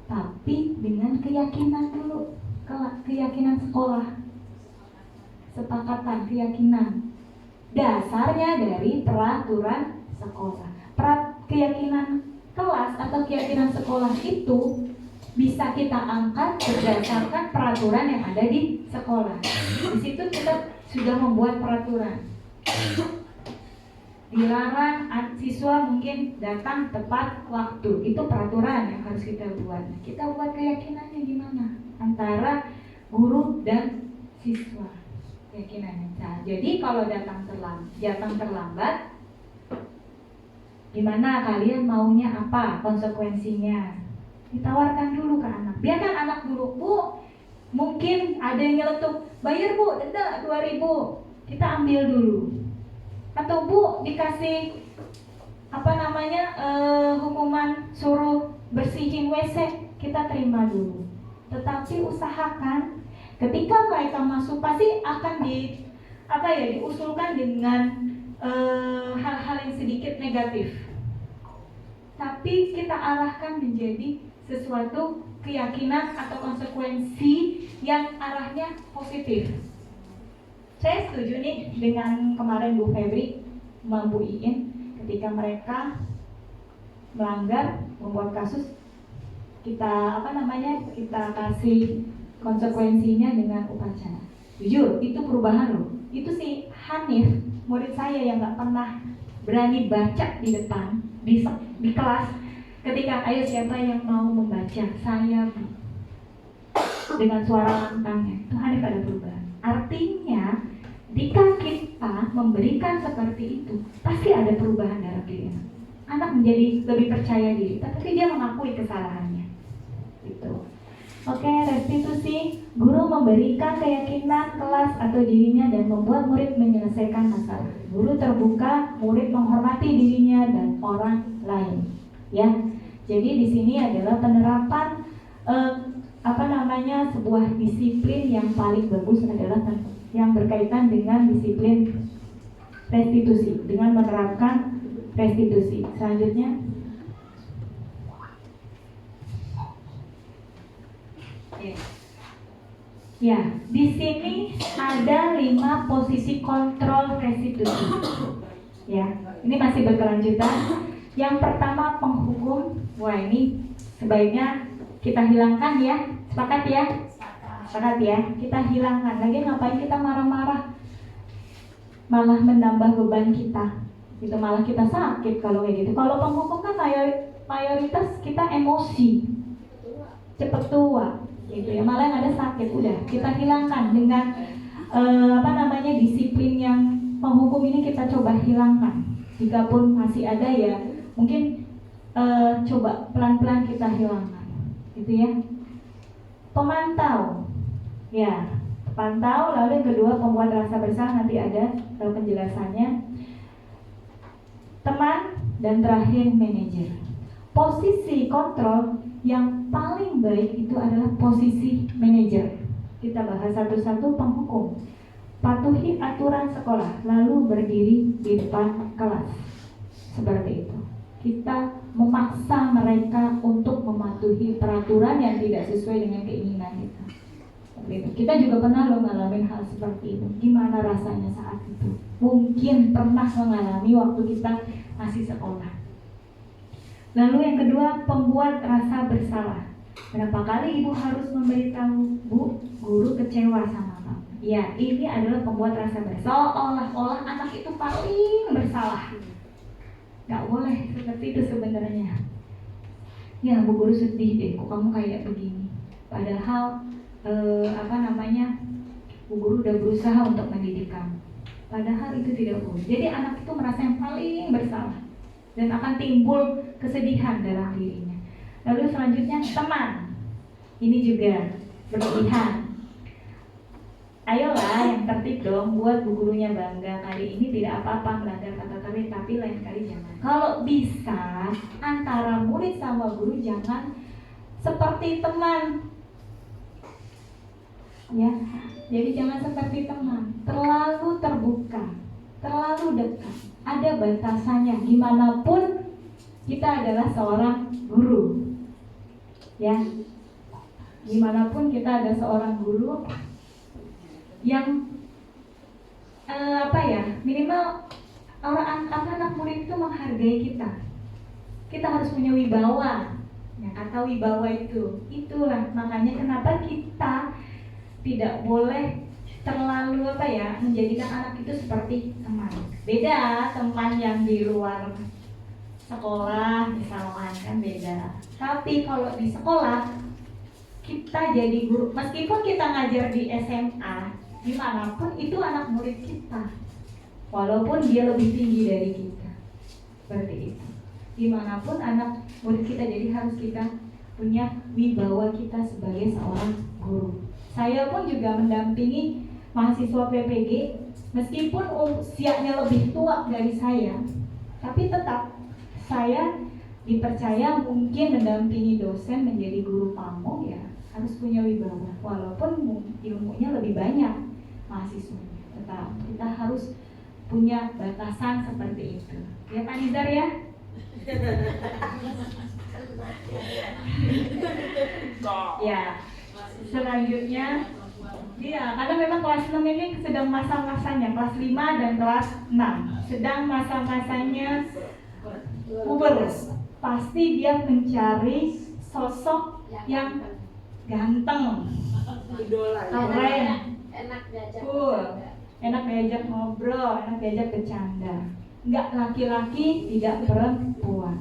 Tapi dengan keyakinan dulu. Keyakinan sekolah. Sepakatan, keyakinan. Dasarnya dari peraturan sekolah. Keyakinan kelas atau keyakinan sekolah itu bisa kita angkat berdasarkan peraturan yang ada di sekolah. Di situ kita sudah membuat peraturan. Dilarang siswa mungkin datang tepat waktu. Itu peraturan yang harus kita buat. Kita buat keyakinannya gimana antara guru dan siswa. Keyakinannya. Nah, jadi kalau datang terlambat, gimana kalian maunya apa konsekuensinya? Ditawarkan dulu ke anak. Biarkan anak dulu, Bu. Mungkin ada yang nyeletuk, bayar Bu, denda 2.000. Kita ambil dulu. Atau Bu, dikasih hukuman suruh bersihin WC, kita terima dulu. Tetapi usahakan ketika mereka masuk pasti akan diusulkan dengan hal-hal yang sedikit negatif. Tapi kita arahkan menjadi sesuatu keyakinan atau konsekuensi yang arahnya positif. Saya setuju nih dengan kemarin Bu Febri sama Bu Iin ketika mereka melanggar, membuat kasus, kita kasih konsekuensinya dengan upacara. Jujur, itu perubahan loh. Itu si Hanif, murid saya yang nggak pernah berani baca di depan di kelas, ketika ayo siapa yang mau membaca, saya dengan suara lantangnya, itu Hanif ada perubahan. Artinya jika kita memberikan seperti itu, pasti ada perubahan dalam diri anak. Anak menjadi lebih percaya diri, tapi dia mengakui kesalahannya. Gitu. Oke, restitusi. Guru memberikan keyakinan kelas atau dirinya dan membuat murid menyelesaikan masalah. Guru terbuka, murid menghormati dirinya dan orang lain. Ya, jadi di sini adalah penerapan sebuah disiplin yang paling bagus adalah yang berkaitan dengan disiplin restitusi, dengan menerapkan restitusi. Selanjutnya, ya, di sini ada 5 posisi kontrol restitusi. Ya, ini masih berkelanjutan. Yang pertama penghukum. Wah, ini sebaiknya kita hilangkan ya. Sepakat ya? Sepakat ya. Kita hilangkan. Lagi ngapain kita marah-marah? Malah menambah beban kita. Itu malah kita sakit kalau kayak gitu. Kalau penghukum kan mayoritas kita emosi, cepet tua, gitu ya. Malah yang ada sakit. Udah kita hilangkan dengan disiplin yang penghukum ini kita coba hilangkan. Jikapun masih ada ya, mungkin coba pelan-pelan kita hilangkan, gitu ya. Pemantau, ya, pantau. Lalu yang kedua pembuat rasa bersalah, nanti ada penjelasannya. Teman, dan terakhir manajer. Posisi kontrol yang paling baik itu adalah posisi manajer. Kita bahas satu-satu. Penghukum, patuhi aturan sekolah, lalu berdiri di depan kelas. Seperti itu. Kita memaksa mereka untuk mematuhi peraturan yang tidak sesuai dengan keinginan kita. Seperti itu. Kita juga pernah mengalami hal seperti itu. Gimana rasanya saat itu? Mungkin pernah mengalami waktu kita masih sekolah. Lalu yang kedua, pembuat rasa bersalah. Berapa kali ibu harus memberitahu, Bu, guru kecewa sama kamu? Ya, ini adalah pembuat rasa bersalah. Seolah-olah anak itu paling bersalah. Gak boleh seperti itu sebenarnya. Ya, Bu guru sedih deh, kok kamu kayak begini. Padahal Bu guru udah berusaha untuk mendidik kamu. Padahal itu tidak boleh. Jadi anak itu merasa yang paling bersalah dan akan timbul kesedihan dalam dirinya. Lalu selanjutnya teman. Ini juga berlebihan. Ayolah yang tertib dong, buat bu gurunya bangga. Kali ini tidak apa-apa melanggar kata tertib, tapi lain kali jangan. Kalau bisa antara murid sama guru jangan seperti teman. Ya, jadi jangan seperti teman, terlalu terbuka, terlalu dekat. Ada batasannya. Gimana pun kita adalah seorang guru, ya. Gimana pun kita ada seorang guru yang minimal anak murid itu menghargai kita. Kita harus punya wibawa. Ya, kata wibawa itulah makanya kenapa kita tidak boleh terlalu menjadikan anak itu seperti teman. Beda teman yang di luar sekolah misalkan kan beda. Tapi kalau di sekolah kita jadi guru, meskipun kita ngajar di SMA, dimanapun itu anak murid kita, walaupun dia lebih tinggi dari kita, seperti itu. Dimanapun anak murid kita, jadi harus kita punya wibawa kita sebagai seorang guru. Saya pun juga mendampingi mahasiswa PPG, meskipun usianya lebih tua dari saya, tapi tetap saya dipercaya mungkin mendampingi dosen menjadi guru pamong, ya harus punya wibawa. Walaupun ilmunya lebih banyak mahasiswanya, tetap kita harus punya batasan seperti itu. Ya Pak Nizar ya? Ya. Selanjutnya, karena memang kelas 6 ini sedang masa-masanya, kelas 5 dan kelas 6 sedang masa-masanya puber. Pasti dia mencari sosok yang ganteng, keren, enak diajak ngobrol, enak diajak bercanda. Enggak laki-laki, tidak perempuan.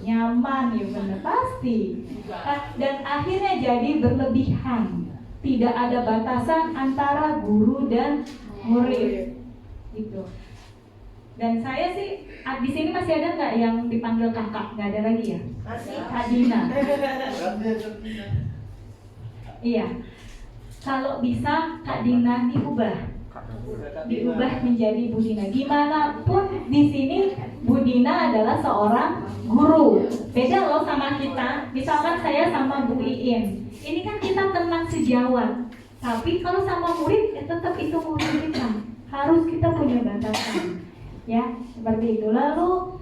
Nyaman ya benar pasti. Dan akhirnya jadi berlebihan. Tidak ada batasan antara guru dan murid. Gitu. Dan saya sih di sini masih ada nggak yang dipanggil kakak? Nggak ada lagi ya? Kak Dina. Iya. Kalau bisa Kak Dina diubah menjadi Bu Dina. Gimana pun di sini Bu Dina adalah seorang guru. Beda loh sama kita. Misalkan saya sama Bu Iin. Ini kan kita teman sejawat. Tapi kalau sama murid, ya tetap itu murid kita. Harus kita punya batasan. Ya, seperti itu. Lalu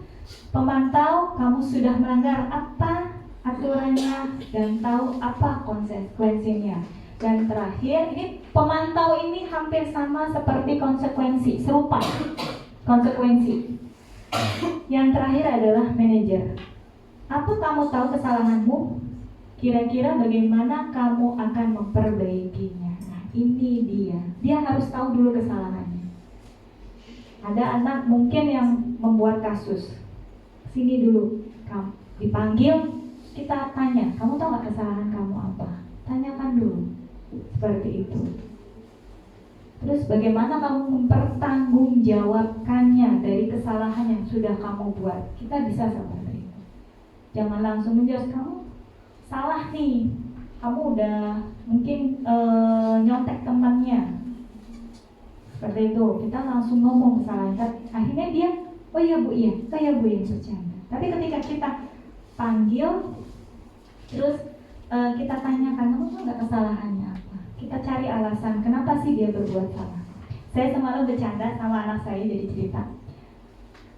pemantau, kamu sudah melanggar apa aturannya dan tahu apa konsekuensinya. Dan terakhir, ini pemantau ini hampir sama seperti konsekuensi, serupa konsekuensi. Yang terakhir adalah manajer. Apa kamu tahu kesalahanmu? Kira-kira bagaimana kamu akan memperbaikinya? Nah, ini dia. Dia harus tahu dulu kesalahannya. Ada anak mungkin yang membuat kasus. Sini dulu, kamu dipanggil, kita tanya, kamu tahu nggak kesalahan kamu apa? Tanyakan dulu, seperti itu. Terus bagaimana kamu mempertanggungjawabkannya dari kesalahan yang sudah kamu buat? Kita bisa seperti itu. Jangan langsung menjudge, kamu salah nih, kamu udah mungkin nyontek temannya. Seperti itu, kita langsung ngomong kesalahan. Akhirnya dia, oh iya bu, iya, saya bu yang bercanda. Tapi ketika kita panggil, terus kita tanyakan, kamu tuh nggak kesalahannya apa? Kita cari alasan, kenapa sih dia berbuat salah. Saya semalam bercanda sama anak saya, jadi cerita.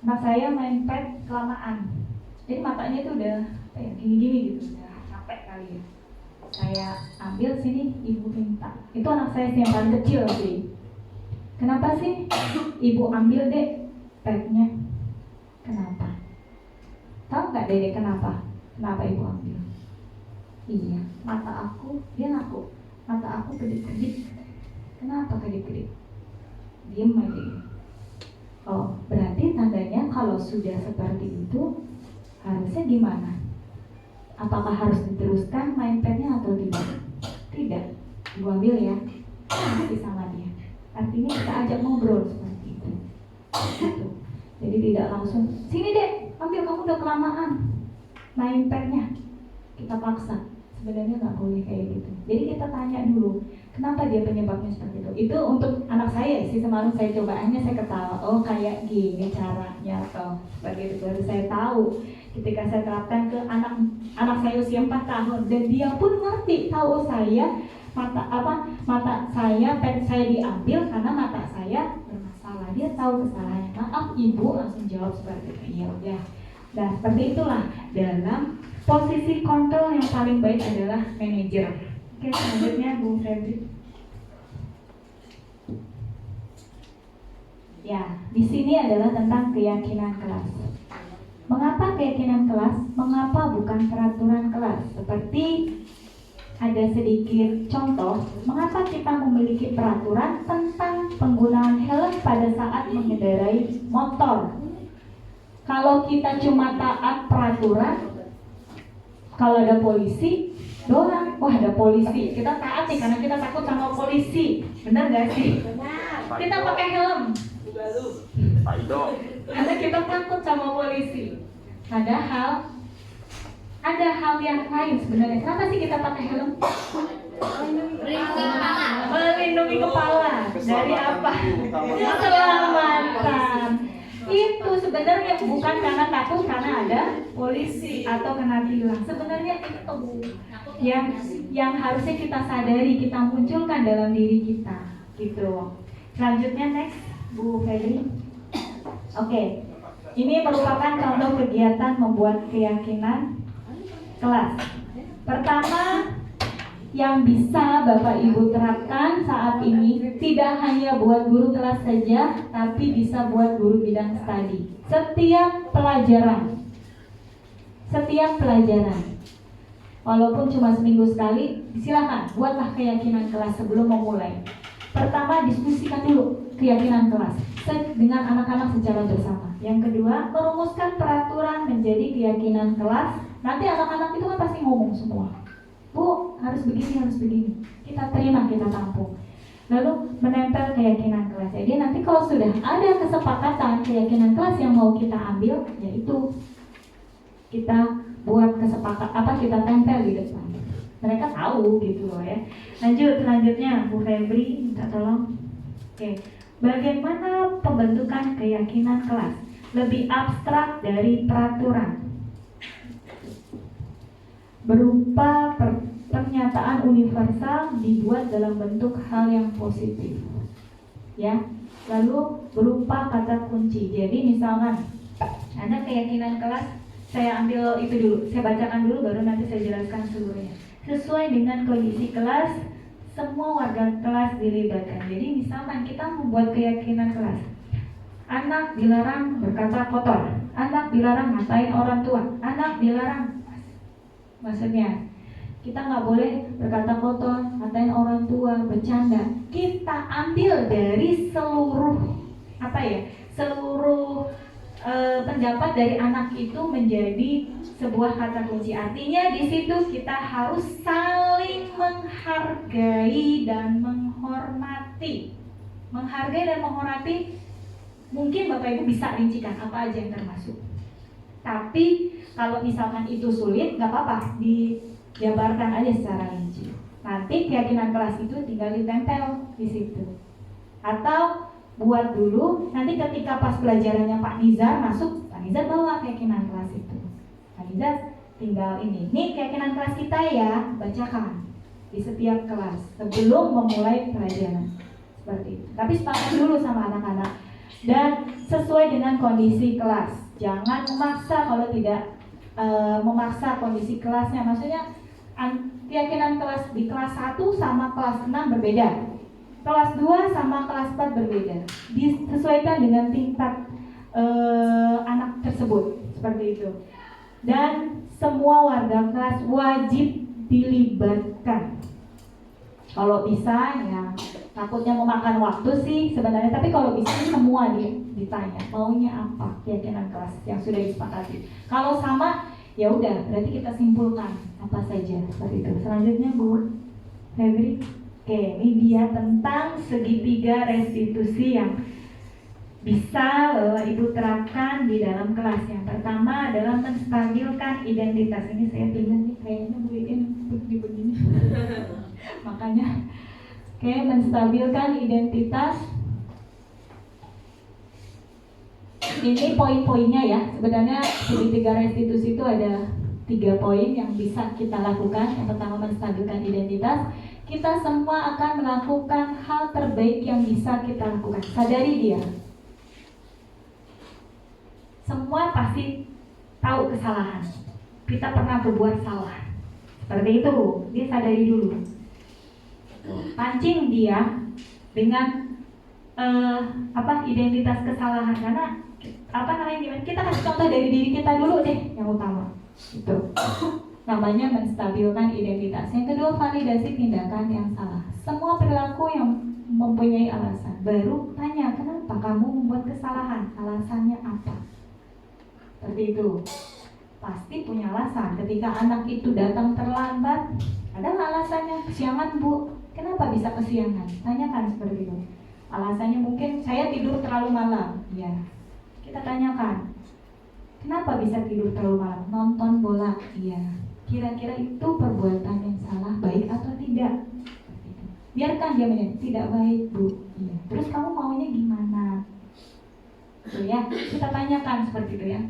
Anak saya main pet kelamaan. Jadi matanya itu udah gini-gini gitu, udah capek kali ya. Saya ambil sini, ibu minta. Itu anak saya yang paling kecil sih. Kenapa sih ibu ambil dek petnya? Kenapa? Tahu nggak Dede kenapa? Kenapa ibu ambil? Iya, mata aku, dia ngaku, mata aku kedip-kedip. Kenapa kedip-kedip? Diem aja. Oh, berarti tandanya kalau sudah seperti itu harusnya gimana? Apakah harus diteruskan main petnya atau tidak? Tidak, ibu ambil ya, masih sama dia. Artinya kita ajak ngobrol seperti itu. Gitu. Jadi tidak langsung, sini deh, ambil, kamu udah kelamaan main petnya. Kita paksa. Sebenarnya nggak boleh kayak gitu. Jadi kita tanya dulu, kenapa dia penyebabnya seperti itu. Itu untuk anak saya sih, semalam saya coba, hanya saya ketawa, oh kayak gini caranya atau seperti itu. Baru saya tahu ketika saya terapkan ke anak saya usia 4 tahun, dan dia pun ngerti, tahu saya mata saya, pet saya diambil karena mata saya bermasalah. Dia tahu kesalahannya. Maaf ibu, langsung jawab seperti itu. Iya udah. Nah seperti itulah dalam posisi kontrol yang paling baik adalah manajer. Oke, selanjutnya Bu Febri. Ya, di sini adalah tentang keyakinan kelas. Mengapa keyakinan kelas? Mengapa bukan peraturan kelas? Seperti ada sedikit contoh, mengapa kita memiliki peraturan tentang penggunaan helm pada saat mengendarai motor. Kalau kita cuma taat peraturan, kalau ada polisi doang, wah ada polisi, kita taat nih karena kita takut sama polisi, benar gak sih? Kita pakai helm karena kita takut sama polisi. Padahal ada hal yang lain sebenarnya. Kenapa sih kita pakai helm? Melindungi kepala dari apa? Keselamatan. Itu sebenarnya bukan karena takut karena ada polisi atau kena tilang. Sebenarnya itu yang harusnya kita sadari, kita munculkan dalam diri kita, gitu. Selanjutnya next, Bu Febri. Oke. Ini merupakan contoh kegiatan membuat keyakinan kelas. Pertama, yang bisa Bapak Ibu terapkan saat ini tidak hanya buat guru kelas saja, tapi bisa buat guru bidang studi. Setiap pelajaran, walaupun cuma seminggu sekali, silakan buatlah keyakinan kelas sebelum memulai. Pertama, diskusikan dulu keyakinan kelas dengan anak-anak secara bersama. Yang kedua, merumuskan peraturan menjadi keyakinan kelas. Nanti anak-anak itu kan pasti ngomong semua, Bu, harus begini, harus begini. Kita terima, kita tampung. Lalu menempel keyakinan kelas. Jadi nanti kalau sudah ada kesepakatan keyakinan kelas yang mau kita ambil, yaitu kita buat kesepakatan, kita tempel di depan. Mereka tahu gitu loh ya. Selanjutnya Bu Febri minta tolong. Oke. Bagaimana pembentukan keyakinan kelas? Lebih abstrak dari peraturan. Berupa pernyataan universal dibuat dalam bentuk hal yang positif. Ya. Lalu berupa kata kunci. Jadi misalkan ada keyakinan kelas, saya ambil itu dulu, saya bacakan dulu baru nanti saya jelaskan seluruhnya. Sesuai dengan kondisi kelas, semua warga kelas dilibatkan. Jadi misalkan kita membuat keyakinan kelas, anak dilarang berkata kotor, anak dilarang ngatain orang tua, anak dilarang, maksudnya kita nggak boleh berkata kotor, ngatain orang tua, bercanda. Kita ambil dari seluruh pendapat dari anak itu menjadi sebuah kata kunci. Artinya di situ kita harus saling menghargai dan menghormati. Menghargai dan menghormati, mungkin Bapak Ibu bisa rincikan apa aja yang termasuk. Tapi kalau misalkan itu sulit, nggak apa-apa, dijabarkan aja secara rinci. Nanti keyakinan kelas itu tinggal ditempel di situ. Atau buat dulu, nanti ketika pas pelajarannya Pak Nizar masuk, Pak Nizar bawa keyakinan kelas itu. Pak Nizar tinggal ini keyakinan kelas kita ya, bacakan di setiap kelas sebelum memulai pelajaran. Seperti itu. Tapi sepakat dulu sama anak-anak dan sesuai dengan kondisi kelas. Jangan memaksa kalau tidak memaksa kondisi kelasnya. Maksudnya keyakinan kelas di kelas 1 sama kelas 6 berbeda. Kelas 2 sama kelas 4 berbeda. Disesuaikan dengan tingkat anak tersebut. Seperti itu. Dan semua warga kelas wajib dilibatkan. Kalau bisa ya, takutnya memakan waktu sih sebenarnya, tapi kalau bisa semua ditanya maunya apa keyakinan kelas yang sudah disepakati. Kalau sama ya udah, berarti kita simpulkan apa saja seperti itu. Selanjutnya Bu Febri, oke, ini dia tentang segitiga restitusi yang bisa Ibu terapkan di dalam kelas. Yang pertama adalah menstabilkan identitas. Ini saya pilih nih, kayaknya Bu Iin begini. Makanya menstabilkan identitas. Ini poin-poinnya ya. Sebenarnya segitiga restitusi itu ada 3 poin yang bisa kita lakukan. Yang pertama menstabilkan identitas. Kita semua akan melakukan hal terbaik yang bisa kita lakukan. Sadari dia. Semua pasti tahu kesalahan. Kita pernah berbuat salah. Seperti itu, dia sadari dulu. Pancing dia dengan identitas kesalahan, karena kita kasih contoh dari diri kita dulu deh yang utama. Itu namanya menstabilkan identitas. Yang kedua, validasi tindakan yang salah. Semua perilaku yang mempunyai alasan. Baru tanya, kenapa kamu membuat kesalahan? Alasannya apa? Seperti itu. Pasti punya alasan. Ketika anak itu datang terlambat, ada nggak alasannya? Kesiangan Bu, kenapa bisa kesiangan? Tanyakan seperti itu. Alasannya mungkin saya tidur terlalu malam. Ya, kita tanyakan, kenapa bisa tidur terlalu malam? Nonton bola. Iya. Kira-kira itu perbuatan yang salah, baik atau tidak? Biarkan dia menjadi tidak baik Bu. Iya. Terus kamu maunya gimana? Tuh ya, kita tanyakan seperti itu ya.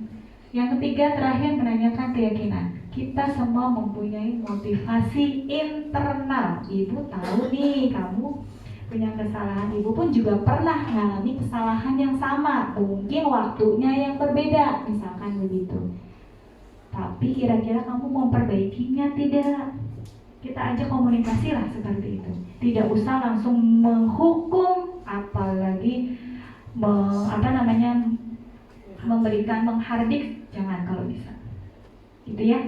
Yang ketiga, terakhir, menanyakan keyakinan. Kita semua mempunyai motivasi internal. Ibu tahu nih, kamu punya kesalahan. Ibu pun juga pernah mengalami kesalahan yang sama. Mungkin waktunya yang berbeda, misalkan begitu. Tapi kira-kira kamu mau perbaikinya tidak? Kita ajak komunikasi lah seperti itu. Tidak usah langsung menghukum, apalagi memberikan menghardik. Jangan kalau bisa, gitu ya.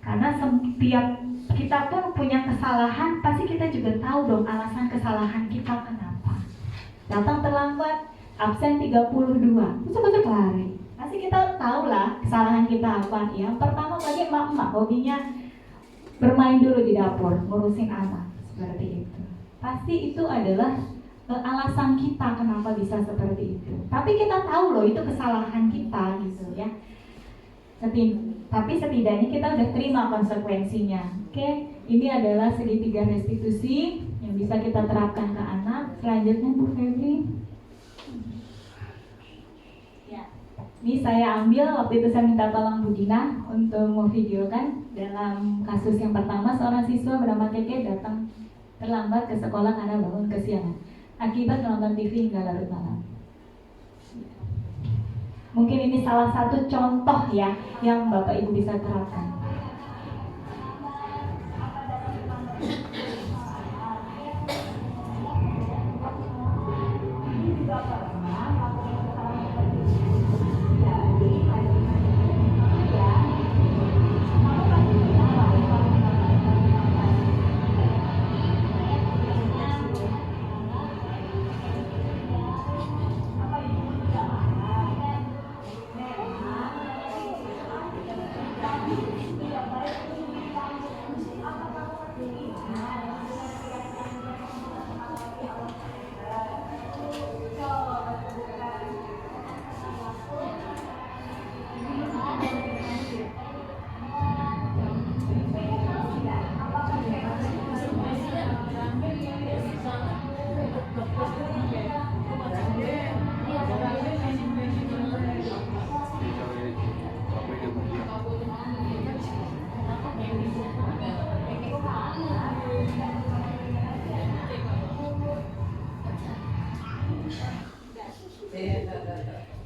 Karena setiap kita pun punya kesalahan, pasti kita juga tahu dong alasan kesalahan kita kenapa. Datang terlambat, absen 32, ucap-ucap lari. Pasti kita tahu lah kesalahan kita apa. Yang pertama bagi emak-emak, hobinya bermain dulu di dapur, ngurusin anak, seperti itu. Pasti itu adalah alasan kita kenapa bisa seperti itu. Tapi kita tahu loh itu kesalahan kita, gitu ya. Tapi setidaknya kita udah terima konsekuensinya. Oke, ini adalah segitiga restitusi yang bisa kita terapkan ke anak. Selanjutnya Bu Febri. Ya. Ini saya ambil, waktu itu saya minta tolong Bu Dina untuk memvideokan. Dalam kasus yang pertama, seorang siswa bernama Keke datang terlambat ke sekolah karena bangun kesiangan akibat nonton TV hingga larut malam. Mungkin ini salah satu contoh ya yang Bapak Ibu bisa terapkan.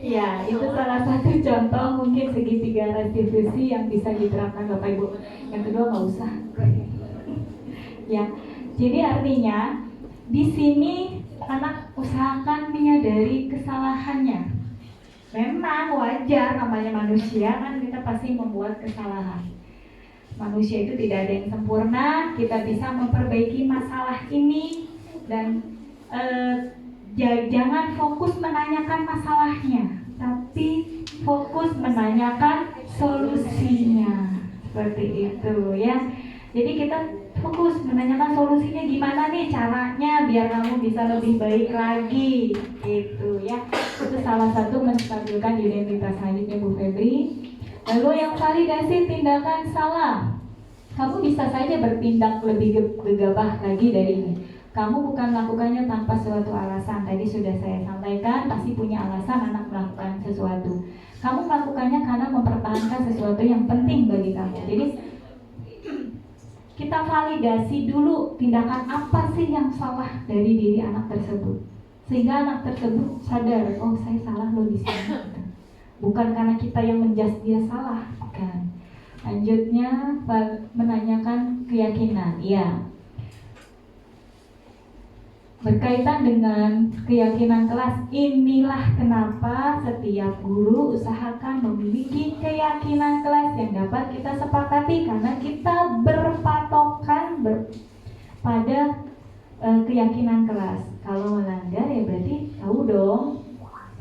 Ya, itu salah satu contoh mungkin segitiga restitusi yang bisa diterapkan Bapak Ibu. Yang kedua nggak usah. Ya, jadi artinya di sini anak usahakan menyadari kesalahannya. Memang wajar, namanya manusia kan, kita pasti membuat kesalahan. Manusia itu tidak ada yang sempurna. Kita bisa memperbaiki masalah ini dan jangan fokus menanyakan masalahnya, tapi fokus menanyakan solusinya. Seperti itu ya. Jadi kita fokus menanyakan solusinya, gimana nih caranya biar kamu bisa lebih baik lagi gitu ya. Itu salah satu menstabilkan identitas selanjutnya Bu Febri. Lalu yang validasi tindakan salah. Kamu bisa saja bertindak lebih gegabah lagi dari ini. Kamu bukan melakukannya tanpa suatu alasan. Tadi sudah saya sampaikan, pasti punya alasan anak melakukan sesuatu. Kamu melakukannya karena mempertahankan sesuatu yang penting bagi kamu. Jadi kita validasi dulu tindakan apa sih yang salah dari diri anak tersebut, sehingga anak tersebut sadar, oh saya salah loh di sini. Bukan karena kita yang menjudge dia salah, bukan. Lanjutnya menanyakan keyakinan, ya. Berkaitan dengan keyakinan kelas, inilah kenapa setiap guru usahakan memiliki keyakinan kelas yang dapat kita sepakati, karena kita berpatokan pada keyakinan kelas. Kalau melanggar ya berarti tahu dong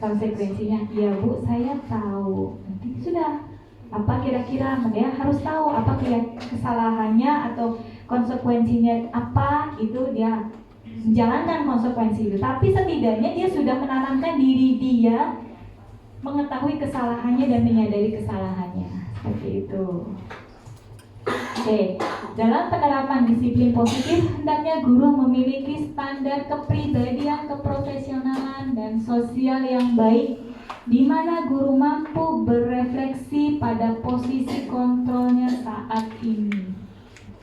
konsekuensinya. Ya Bu, saya tahu. Nanti sudah, apa kira-kira dia harus tahu apa kesalahannya atau konsekuensinya apa, itu dia menjalankan konsekuensi itu. Tapi setidaknya dia sudah menanamkan diri dia mengetahui kesalahannya dan menyadari kesalahannya. Seperti itu. Oke, dalam penerapan disiplin positif, hendaknya guru memiliki standar kepribadian, keprofesionalan, dan sosial yang baik, di mana guru mampu berefleksi pada posisi kontrolnya saat ini.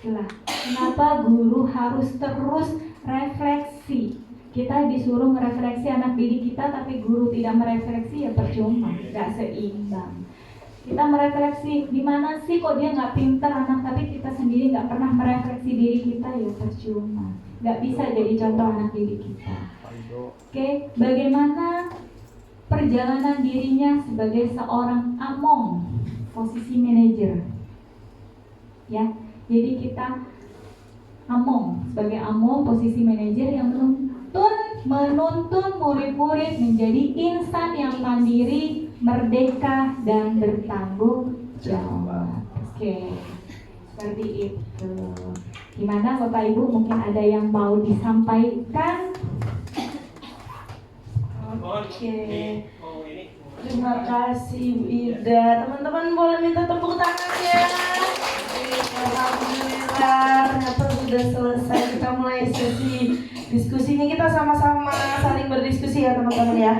Itulah kenapa guru harus terus refleksi. Kita disuruh merefleksi anak didik kita, tapi guru tidak merefleksi ya percuma, nggak seimbang. Kita merefleksi, di mana sih kok dia nggak pintar anak, tapi kita sendiri nggak pernah merefleksi diri kita, ya percuma. Nggak bisa jadi contoh anak didik kita. Oke, bagaimana perjalanan dirinya sebagai seorang among, posisi manajer. Ya, jadi kita among, sebagai among posisi manajer yang menuntun murid-murid menjadi insan yang mandiri, merdeka, dan bertanggung jawab. Oke, seperti itu. Gimana Bapak Ibu, mungkin ada yang mau disampaikan? Oke, terima kasih Bu Ida. Teman-teman boleh minta tepuk tangan ya. Alhamdulillah, ternyata sudah selesai. Kita mulai sesi diskusinya. Kita sama-sama saling berdiskusi ya teman-teman ya.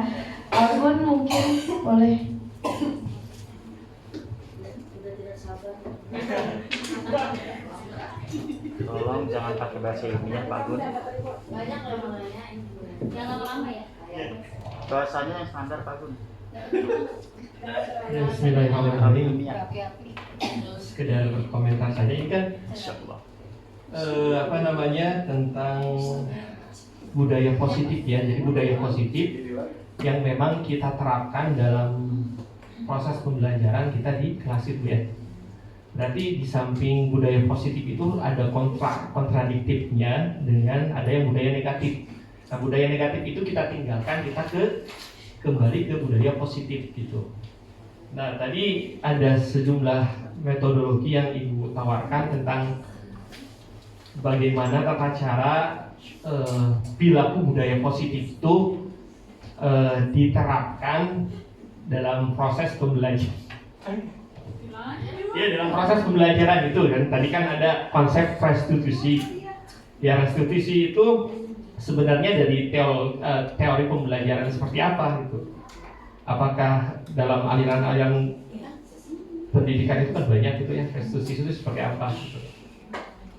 Argun mungkin boleh pakai bahasa ilmiah Pak Gun. Banyak loh namanya. Jangan lama ya. Bahasanya yang standar Pak Gun. Ya, Bismillahirrahmanirrahim. Ilmiah. Sekedar komentar saja ini kan Insyaallah. tentang budaya positif ya. Jadi budaya positif yang memang kita terapkan dalam proses pembelajaran kita di kelas itu ya. Berarti di samping budaya positif itu ada kontradiktifnya dengan ada yang budaya negatif. Nah, budaya negatif itu kita tinggalkan, kita kembali ke budaya positif gitu. Nah, tadi ada sejumlah metodologi yang Ibu tawarkan tentang bagaimana tata cara perilaku budaya positif itu diterapkan dalam proses pembelajaran. Ya, dalam proses pembelajaran itu kan tadi kan ada konsep restitusi. Ya, restitusi itu sebenarnya dari teori pembelajaran seperti apa gitu. Apakah dalam aliran-aliran pendidikan itu kan banyak gitu ya, restitusi itu seperti apa gitu.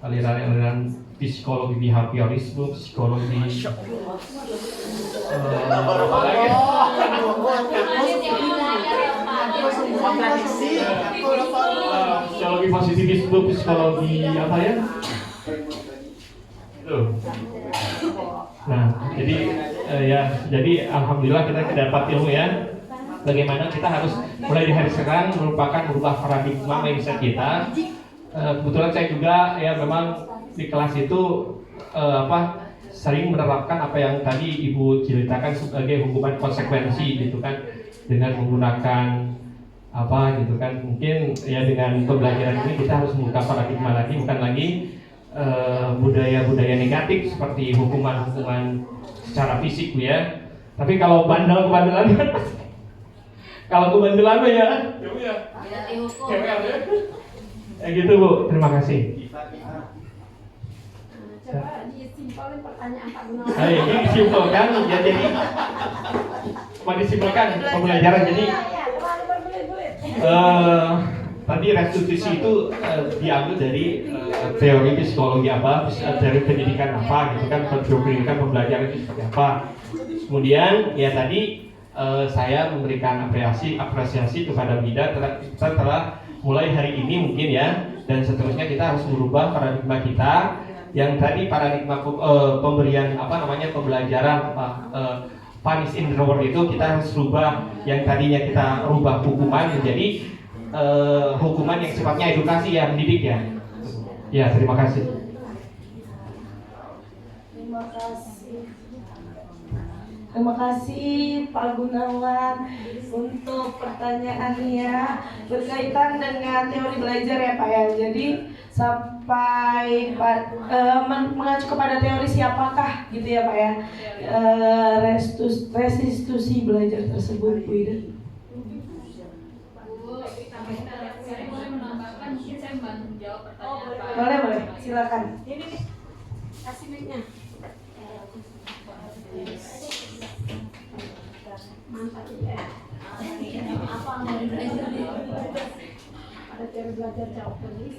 Aliran-aliran psikologi behaviorisme, psikologi psikologi positivisme, psikologi apa ya? Itu. Nah, jadi alhamdulillah kita dapat ilmu ya. Bagaimana kita harus mulai dari hari sekarang merubah paradigma mindset kita. Kebetulan saya juga ya memang di kelas itu sering menerapkan apa yang tadi Ibu ceritakan sebagai hukuman konsekuensi gitu kan, dengan menggunakan apa gitu kan, mungkin ya dengan pembelajaran ini kita harus membuka paradigma lagi, bukan lagi budaya-budaya negatif seperti hukuman-hukuman secara fisik Bu ya. Tapi kalau kebandelan kalau kebandelan ya ya gitu Bu, terima kasih. Coba disimpulkan pertanyaan Pak Gunawan. Ini disimpulkan ya, jadi cuma disimpulkan pembelajaran jadi tadi restitusi itu diambil dari teori psikologi apa, dari pendidikan apa gitu kan, pendidikan pembelajaran itu seperti apa. Kemudian ya tadi saya memberikan apresiasi kepada Bida setelah mulai hari ini mungkin ya, dan seterusnya kita harus merubah paradigma kita yang tadi paradigma pemberian pembelajaran punish in the world itu kita harus rubah, yang tadinya kita rubah hukuman menjadi hukuman yang sifatnya edukasi ya, mendidik ya. Ya, terima kasih. Terima kasih Pak Gunawan untuk pertanyaannya berkaitan dengan teori belajar ya Pak ya. Jadi sampai mengacu kepada teori siapakah gitu ya Pak ya, restitusi belajar tersebut Bu Ida. Boleh, silakan. Ini nih, kasih mic-nya. Mantap ya. Ada teori belajar jauh tulis.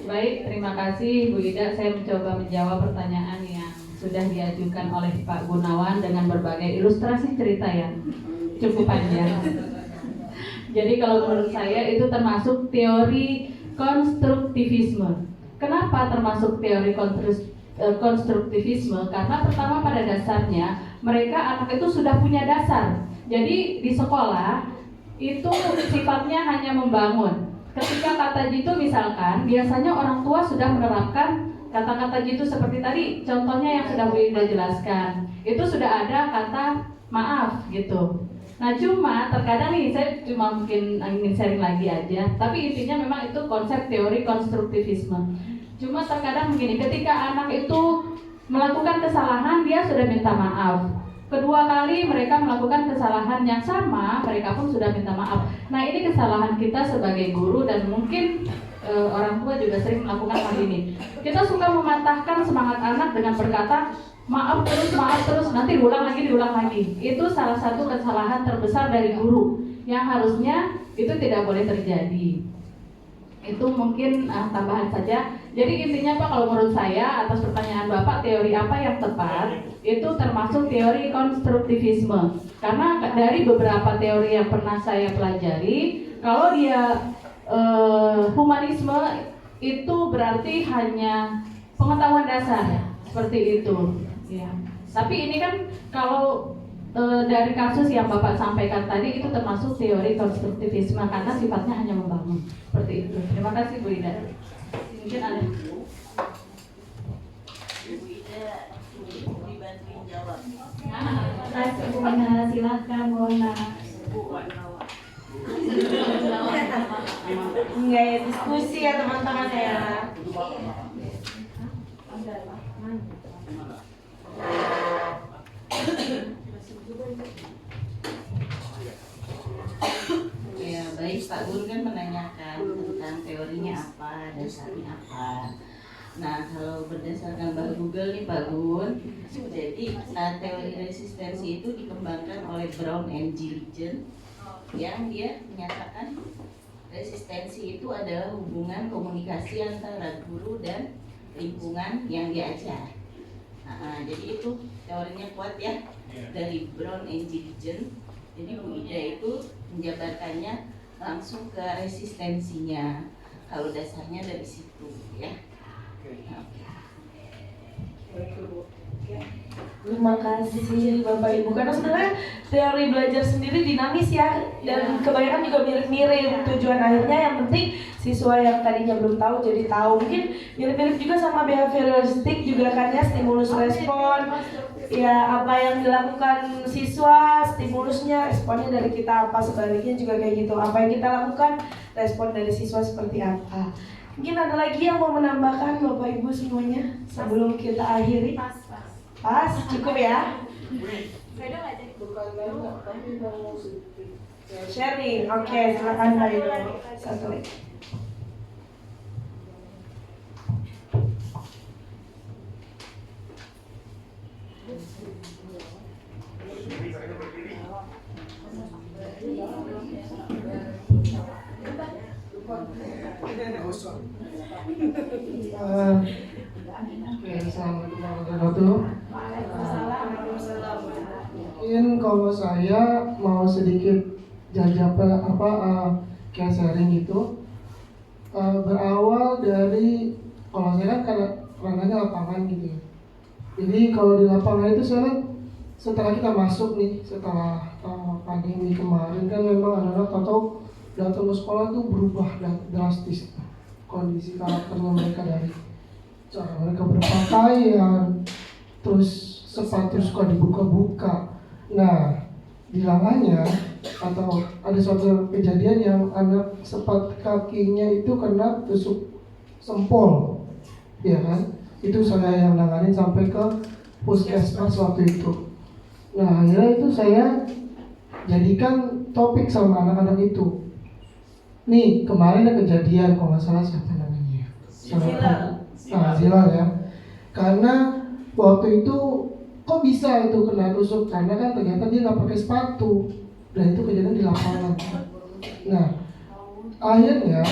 Baik, terima kasih Bu Ida. Saya mencoba menjawab pertanyaan yang sudah diajukan oleh Pak Gunawan dengan berbagai ilustrasi cerita yang cukup panjang. Jadi kalau menurut saya itu termasuk teori konstruktivisme. Kenapa termasuk teori konstruktivisme? Karena pertama pada dasarnya mereka anak itu sudah punya dasar. Jadi di sekolah itu sifatnya hanya membangun. Ketika kata jitu misalkan, biasanya orang tua sudah menerapkan kata-kata jitu seperti tadi contohnya yang sudah Bu Ida jelaskan. Itu sudah ada kata maaf gitu. Nah cuma terkadang nih saya cuma mungkin ingin sharing lagi aja, tapi intinya memang itu konsep teori konstruktivisme. Cuma terkadang begini, ketika anak itu melakukan kesalahan dia sudah minta maaf. Kedua kali mereka melakukan kesalahan yang sama, mereka pun sudah minta maaf. Nah ini kesalahan kita sebagai guru dan mungkin orang tua juga sering melakukan hal ini. Kita suka mematahkan semangat anak dengan berkata maaf terus, nanti diulang lagi. Itu salah satu kesalahan terbesar dari guru yang harusnya itu tidak boleh terjadi. Itu mungkin tambahan saja. Jadi intinya Pak, kalau menurut saya atas pertanyaan Bapak, teori apa yang tepat itu termasuk teori konstruktivisme. Karena dari beberapa teori yang pernah saya pelajari, kalau dia humanisme itu berarti hanya pengetahuan dasar seperti itu. Ya. Tapi ini kan kalau dari kasus yang Bapak sampaikan tadi itu termasuk teori konstruktivisme karena sifatnya hanya membangun seperti itu. Terima kasih Bu Ida. Mungkin ada. Bu Ida dibantuin jawab. Mas Bu Wana, silakan Bu Wana. Enggak ya, diskusi ya teman-teman ya. Ya baik, Pak Guru kan menanyakan tentang teorinya apa, dasarnya apa. Nah kalau berdasarkan Google nih Pak Gun, jadi teori resistensi itu dikembangkan oleh Brown and Gilligan yang dia menyatakan resistensi itu adalah hubungan komunikasi antara guru dan lingkungan yang diajar. Jadi itu teorinya kuat ya dari Brown and Gilligan. Jadi Bu Ida itu menjabarkannya langsung ke resistensinya. Kalau dasarnya dari situ ya. Terima kasih Bapak Ibu. Karena sebenarnya teori belajar sendiri dinamis ya, dan kebanyakan juga mirip-mirip tujuan akhirnya. Yang penting siswa yang tadinya belum tahu jadi tahu. Mungkin mirip-mirip juga sama behavioristik juga kan ya, stimulus respon. Ya apa yang dilakukan siswa, stimulusnya, responnya dari kita apa, sebaliknya juga kayak gitu. Apa yang kita lakukan, respon dari siswa seperti apa. Mungkin ada lagi yang mau menambahkan Bapak Ibu semuanya sebelum kita akhiri? Pas, cukup ya. Sharing, oke, silakan Mbak Ibu. Satu lagi. Assalamualaikum warahmatullahi wabarakatuh. Mungkin kalau saya mau sedikit kayak sharing gitu, berawal dari kalau saya kan ranahnya lapangan gitu ya. Jadi kalau di lapangan itu saya setelah kita masuk nih, setelah pandemi kemarin kan memang anak-anak atau datang ke sekolah tuh berubah drastis kondisi karakternya mereka, dari cara mereka berpakaian, terus sepatu suka dibuka-buka. Nah, bilangannya atau ada suatu kejadian yang anak sepatu kakinya itu kena tusuk sempol, ya kan? Itu saya yang nanganin sampai ke puskesmas waktu itu. Nah, akhirnya itu saya jadikan topik sama anak-anak itu. Nih, kemarin ada kejadian, kalau nggak salah siapa namanya? Zilal ya. Karena waktu itu kok bisa itu kena tusuk, karena kan ternyata dia nggak pakai sepatu, dan itu kejadian di lapangan. Nah, akhirnya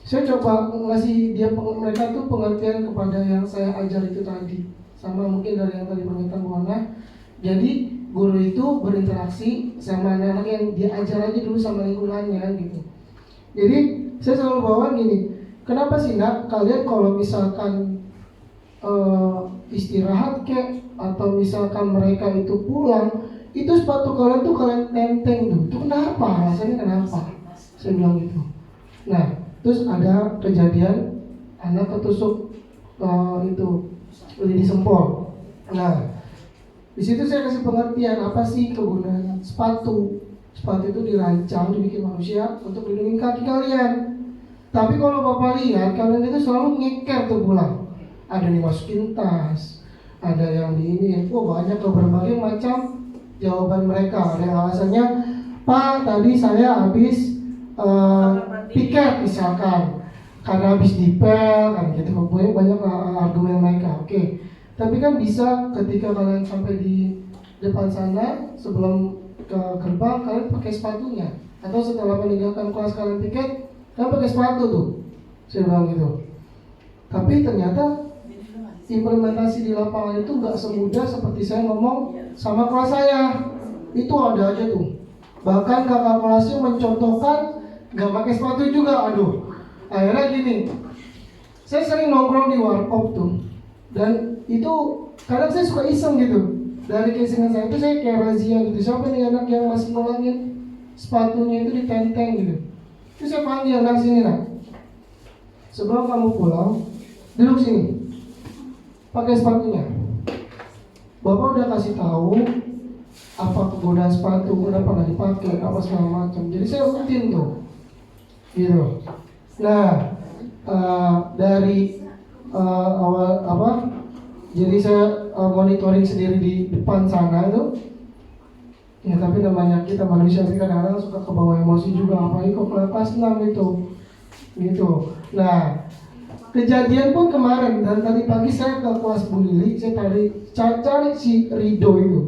saya coba ngasih mereka tuh pengertian kepada yang saya ajar itu tadi, sama mungkin dari yang tadi permintaan Bu Ana. Jadi guru itu berinteraksi sama anak-anak yang dia ajar aja dulu sama lingkungannya gitu. Jadi saya selalu bawa gini, kenapa sih nak kalian kalau misalkan istirahat kek, atau misalkan mereka itu pulang, itu sepatu kalian tuh kalian tenteng tuh, itu kenapa? Alasannya kenapa? Saya bilang gitu. Nah, terus ada kejadian anak ketusuk itu lidi sempol. Nah, di situ saya kasih pengertian apa sih kegunaan sepatu. Sepatu itu dirancang, dibikin manusia untuk melindungi kaki kalian. Tapi kalau Bapak lihat, kalian itu selalu ngeker tuh pulang. Ada yang dimasukin tas, ada yang di ini, banyak tuh berbagai macam jawaban mereka. Ada yang alasannya, Pak tadi saya habis piket misalkan, karena habis dipel kan gitu. Pokoknya banyak argumen mereka. Oke. Tapi kan bisa ketika kalian sampai di depan sana, sebelum ke gerbang kalian pakai sepatunya, atau setelah meninggalkan kelas kalian piket kan pakai sepatu tuh. Saya bilang gitu. Tapi ternyata implementasi di lapangan itu nggak semudah seperti saya ngomong sama kelas saya. Itu ada aja tuh. Bahkan kakak kelasnya mencontohkan nggak pakai sepatu juga. Aduh, akhirnya gini. Saya sering nongkrong di warkop tuh. Dan itu kadang saya suka iseng gitu. Dari keisengan saya itu saya kayak razia gitu. Siapa nih anak yang masih ngulangin sepatunya itu ditenteng gitu. Terus saya panggil, nak sini nak. Sebelum kamu pulang, duduk sini. Pakai sepatunya. Bapak udah kasih tahu apa kegunaan sepatu, kenapa nggak dipakai, apa segala macam. Jadi saya rutin tuh, gitu. Nah, dari awal apa? Jadi saya monitoring sendiri di depan sana itu. Ya tapi namanya kita manusia, tapi kadang-kadang suka kebawa emosi juga. Apalagi kok kelas 6 itu, gitu. Nah, kejadian pun kemarin dan tadi pagi saya ke kelas Bu Lili, saya cari si Rido itu.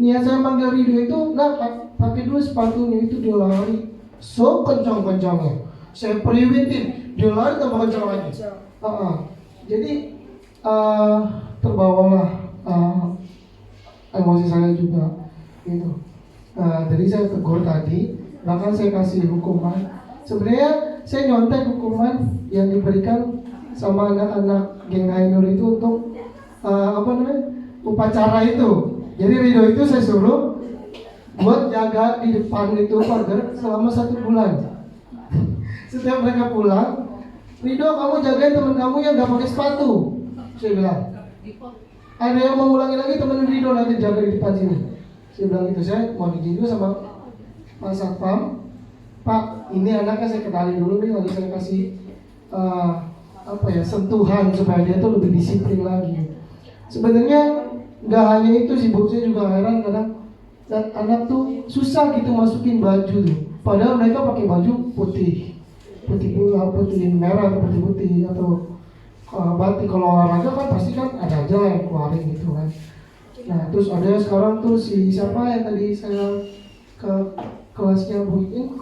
Niat saya manggil Rido itu, nah pakai dulu sepatunya, itu dia lari so kencang-kencangnya. Saya periwitin, dia lari tambah kencang lagi. Jadi terbawalah emosi saya juga, gitu. Jadi saya tegur tadi, bahkan saya kasih hukuman. Sebenarnya saya nyontek hukuman yang diberikan sama anak-anak geng Ainur itu untuk upacara itu. Jadi Rido itu saya suruh buat jaga di depan itu pagar selama 1 bulan. Setiap mereka pulang, Rido kamu jagain teman kamu yang gak pakai sepatu. Saya bilang, ada yang mau ulangi lagi teman Rido nanti jaga di depan sini. Saya bilang itu, saya mau izin juga sama Pak Satpam. Pak, ini anaknya saya kenalin dulu nih, lalu saya kasih sentuhan supaya dia tuh lebih disiplin lagi. Sebenarnya nggak hanya itu sih Bu, saya juga heran kadang anak tuh susah gitu masukin baju tuh. Padahal mereka pakai baju putih merah atau putih atau batik. Kalau olahraga kan pasti kan ada aja lah yang keluarin gitu kan. Nah terus ada sekarang tuh si siapa yang tadi saya ke kelasnya Bu ini,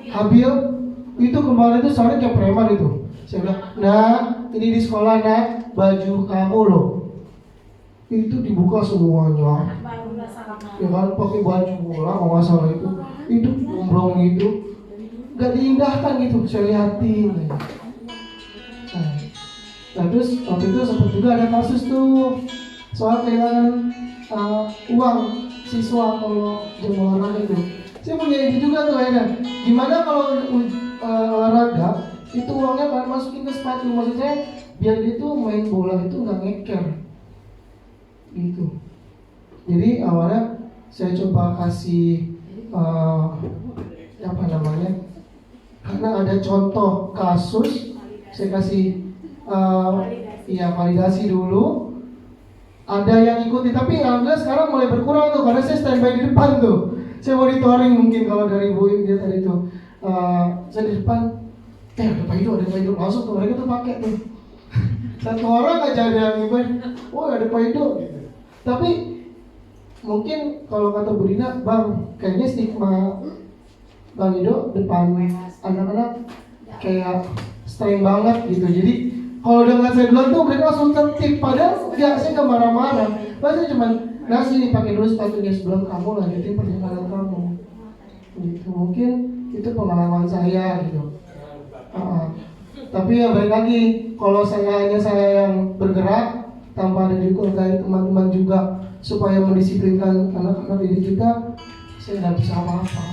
Habil itu kemarin tuh sore kayak preman itu. Saya bilang, nah ini di sekolah nak, baju kamu loh itu dibuka semuanya, ya kan pakai baju bola kalau nggak salah itu gombrong itu, nggak diindahkan gitu, saya lihatin. Nah terus waktu itu sempat juga ada kasus tuh soal kehilangan uang siswa kalau jam olahraga itu. Saya punya ide juga tuh ya, gimana kalau olahraga itu uangnya kalian masukin ke sepatu, maksudnya biar dia tuh main bola itu nggak ngeker gitu. Jadi awalnya saya coba kasih karena ada contoh kasus, saya kasih validasi dulu. Ada yang ikuti, tapi alhamdulillah sekarang mulai berkurang tuh, karena saya standby di depan tuh. Saya monitoring mungkin kalau dari Bu dia tadi tuh, saya di depan, ada Pak Ido, langsung tuh mereka tuh pakai tuh. Satu orang aja ada yang ngibah, ada Pak Ido gitu. Tapi mungkin kalau kata Bu Dina, Bang, kayaknya stigma Bang Ido depan anak-anak kayak streng banget gitu. Jadi kalau udah ngeliat saya duluan tuh mereka langsung tertib, padahal enggak, saya gak marah-marah. Saya cuman nasi nih pakai dulu sepatunya sebelum kamu lanjutin perjalanan kamu. Gitu. Mungkin itu pengalaman saya gitu. Tapi ya balik lagi, kalau saya yang bergerak tanpa ada didukung dari teman-teman juga supaya mendisiplinkan anak-anak didik kita, saya nggak bisa apa-apa.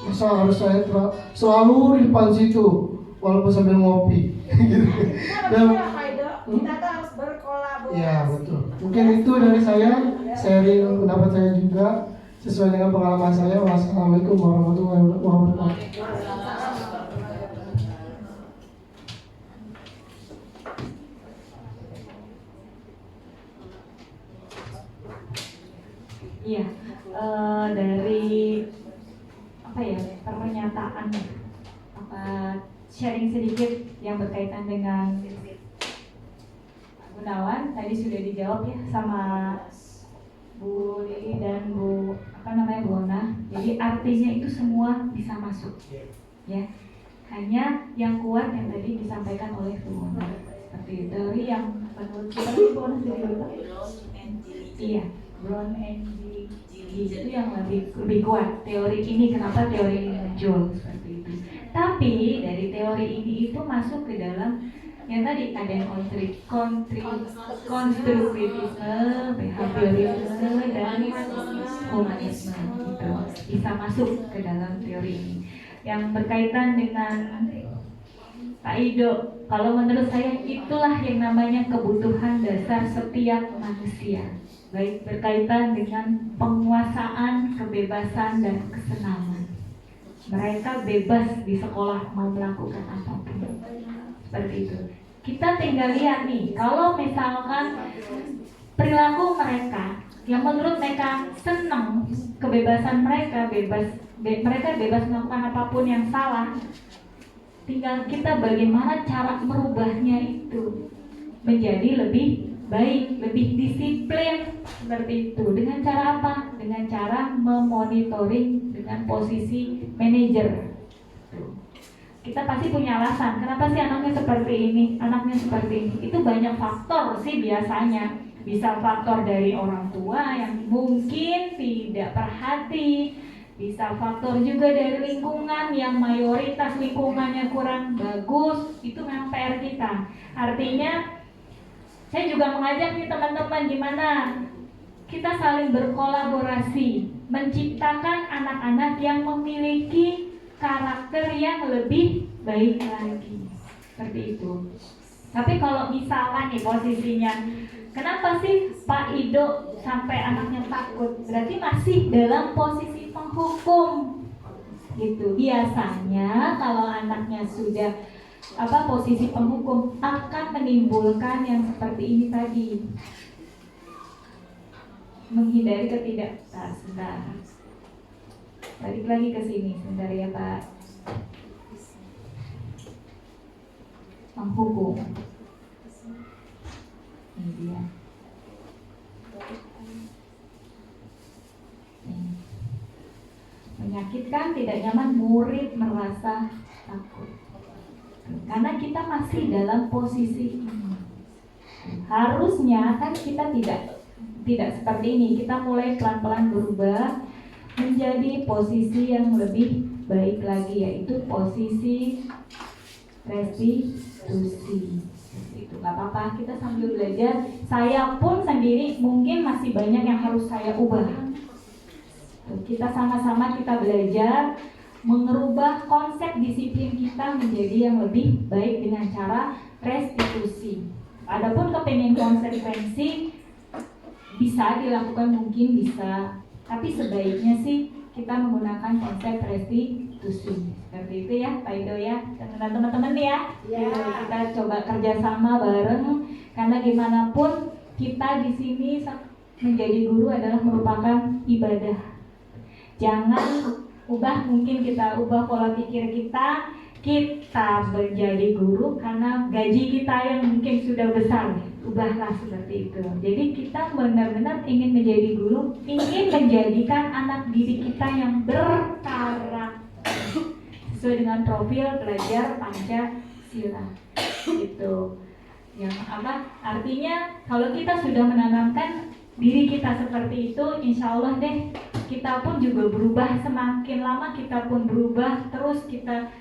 Masa harus saya selalu di depan situ walaupun sambil ngopi gitu. Dan kita tuh harus berkolaborasi. Ya betul. Mungkin itu dari saya, sharing pendapat saya juga sesuai dengan pengalaman saya. Wassalamualaikum warahmatullahi wabarakatuh. Iya, dari pernyataan sharing sedikit yang berkaitan dengan Gunawan tadi sudah dijawab ya sama Bu Lili dan Bu Ona. Jadi Jadi artinya itu semua bisa masuk, ya. Hanya yang kuat yang tadi disampaikan oleh Bu Mona. Seperti teori yang menurut kita iya, Brown and Gigi itu yang lebih kuat. Teori ini, kenapa teori ini muncul seperti itu. Tapi dari teori ini itu masuk ke dalam yang tadi ada yang konstruktivisme, behaviorisme, dan humanisme gitu. Bisa masuk ke dalam teori ini. Yang berkaitan dengan Pak Ido, kalau menurut saya itulah yang namanya kebutuhan dasar setiap manusia, baik berkaitan dengan penguasaan, kebebasan, dan kesenangan. Mereka bebas di sekolah mau melakukan apapun, seperti itu. Kita tinggal lihat nih, kalau misalkan perilaku mereka yang menurut mereka senang, kebebasan mereka mereka bebas melakukan apapun yang salah. Tinggal kita bagaimana cara merubahnya itu menjadi lebih baik, lebih disiplin seperti itu. Dengan cara apa? Dengan cara memonitoring dengan posisi manajer. Kita pasti punya alasan, kenapa sih anaknya seperti ini, anaknya seperti ini. Itu banyak faktor sih biasanya. Bisa faktor dari orang tua yang mungkin tidak perhati, bisa faktor juga dari lingkungan yang mayoritas lingkungannya kurang bagus. Itu memang PR kita. Artinya saya juga mengajak nih teman-teman, gimana kita saling berkolaborasi menciptakan anak-anak yang memiliki karakter yang lebih baik lagi, seperti itu. Tapi kalau misalkan nih posisinya, kenapa sih Pak Ido sampai anaknya takut? Berarti masih dalam posisi penghukum gitu. Biasanya kalau anaknya sudah posisi penghukum akan menimbulkan yang seperti ini tadi, menghindari ketidakpastian. Balik lagi ke sini sebentar ya Pak. Menghukum. Ini dia. Menyakitkan, tidak nyaman, murid merasa takut. Karena kita masih dalam posisi ini. Harusnya kan kita tidak seperti ini. Kita mulai pelan-pelan berubah menjadi posisi yang lebih baik lagi, yaitu posisi restitusi. Itu nggak apa-apa, kita sambil belajar. Saya pun sendiri mungkin masih banyak yang harus saya ubah. Kita sama-sama kita belajar merubah konsep disiplin kita menjadi yang lebih baik dengan cara restitusi. Adapun kepengen konsekuensi bisa dilakukan, mungkin bisa, tapi sebaiknya sih kita menggunakan konsep restitusi. Seperti itu ya Pak Ido ya, dan teman-teman ya. Kita coba kerjasama bareng, karena gimana pun kita di sini menjadi guru adalah merupakan ibadah. Jangan mungkin kita ubah pola pikir kita menjadi guru karena gaji kita yang mungkin sudah besar. Ubahlah seperti itu. Jadi kita benar-benar ingin menjadi guru, ingin menjadikan anak didik kita yang berkarakter sesuai dengan profil pelajar Pancasila. Gitu. Yang artinya kalau kita sudah menanamkan diri kita seperti itu, insya Allah deh kita pun juga berubah. Semakin lama kita pun berubah, terus kita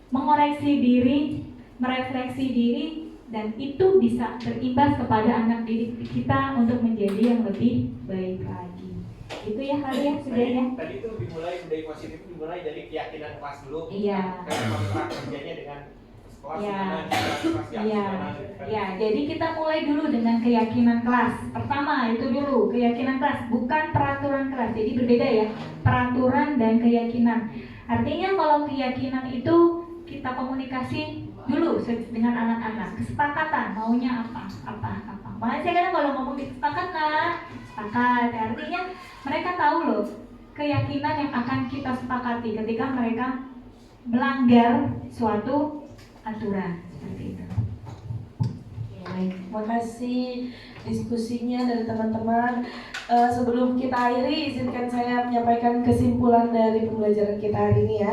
mengoreksi diri, merefleksi diri, dan itu bisa berimbas kepada anak didik kita untuk menjadi yang lebih baik lagi. Itu ya kali ya, sudah ya. Tadi itu dimulai dari positif, dimulai dari keyakinan kelas dulu. Iya. Karena kontrak kerjanya dengan kelas Ya, jadi kita mulai dulu dengan keyakinan kelas. Pertama itu dulu keyakinan kelas, bukan peraturan kelas. Jadi berbeda ya, peraturan dan keyakinan. Artinya kalau keyakinan itu kita komunikasi dulu dengan anak-anak, kesepakatan maunya apa. Makanya saya kadang kalau ngomong sepakat, artinya mereka tahu loh keyakinan yang akan kita sepakati ketika mereka melanggar suatu aturan seperti itu. Baik, makasih diskusinya dari teman-teman. Sebelum kita akhiri, izinkan saya menyampaikan kesimpulan dari pembelajaran kita hari ini ya.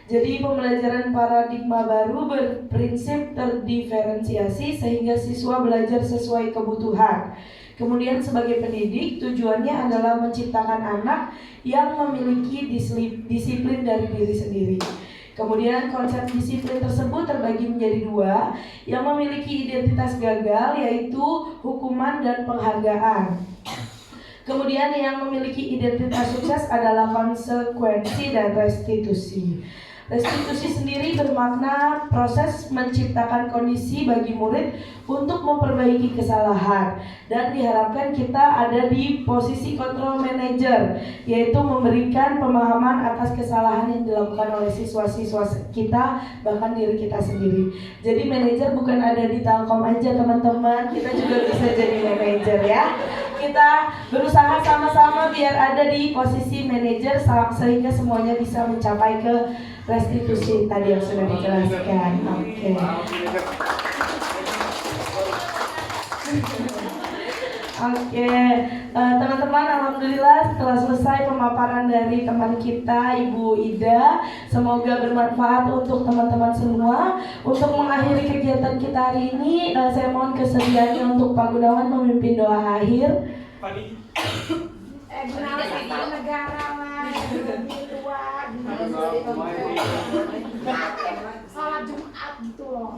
Jadi pembelajaran paradigma baru berprinsip terdiferensiasi sehingga siswa belajar sesuai kebutuhan. Kemudian sebagai pendidik, tujuannya adalah menciptakan anak yang memiliki disiplin dari diri sendiri. Kemudian konsep disiplin tersebut terbagi menjadi dua, yang memiliki identitas gagal yaitu hukuman dan penghargaan. Kemudian yang memiliki identitas sukses adalah konsekuensi dan restitusi. Restitusi sendiri bermakna proses menciptakan kondisi bagi murid untuk memperbaiki kesalahan, dan diharapkan kita ada di posisi control manager, yaitu memberikan pemahaman atas kesalahan yang dilakukan oleh siswa-siswa kita, bahkan diri kita sendiri. Jadi manajer bukan ada di Telkom aja teman-teman, kita juga bisa jadi manajer ya. Kita berusaha sama-sama biar ada di posisi manajer sehingga semuanya bisa mencapai ke restitusi tadi yang sudah dijelaskan. Oke. Oke, teman-teman, alhamdulillah setelah selesai pemaparan dari teman kita Ibu Ida, semoga bermanfaat untuk teman-teman semua. Untuk mengakhiri kegiatan kita hari ini, saya mohon kesediaannya untuk Pak Gunawan memimpin doa akhir. Negara lah, lebih tua, salat Jumat gitu loh.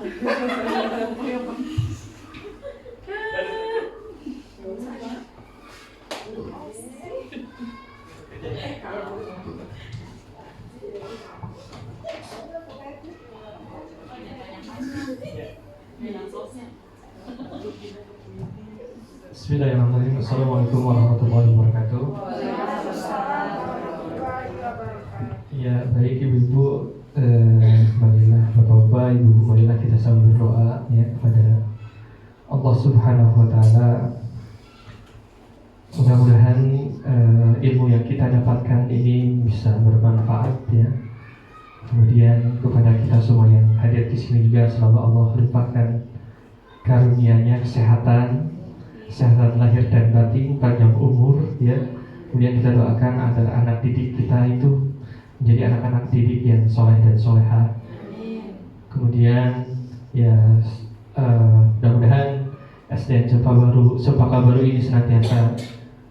Bismillahirrahmanirrahim. Assalamualaikum warahmatullahi wabarakatuh. Ya, baik ibu-ibu, marilah Bapak-bapak, ibu-ibu, marilah kita sambil berdoa ya kepada Allah Subhanahu wa taala. Mudah-mudahan ilmu yang kita dapatkan ini bisa bermanfaat ya. Kemudian kepada kita semua yang hadir di sini juga selalu Allah limpahkan karunia-Nya kesehatan lahir dan batin, panjang umur ya. Kemudian kita doakan agar anak didik kita itu menjadi anak-anak didik yang soleh dan soleha. Kemudian ya mudah-mudahan SDN Cempaka Baru ini senantiasa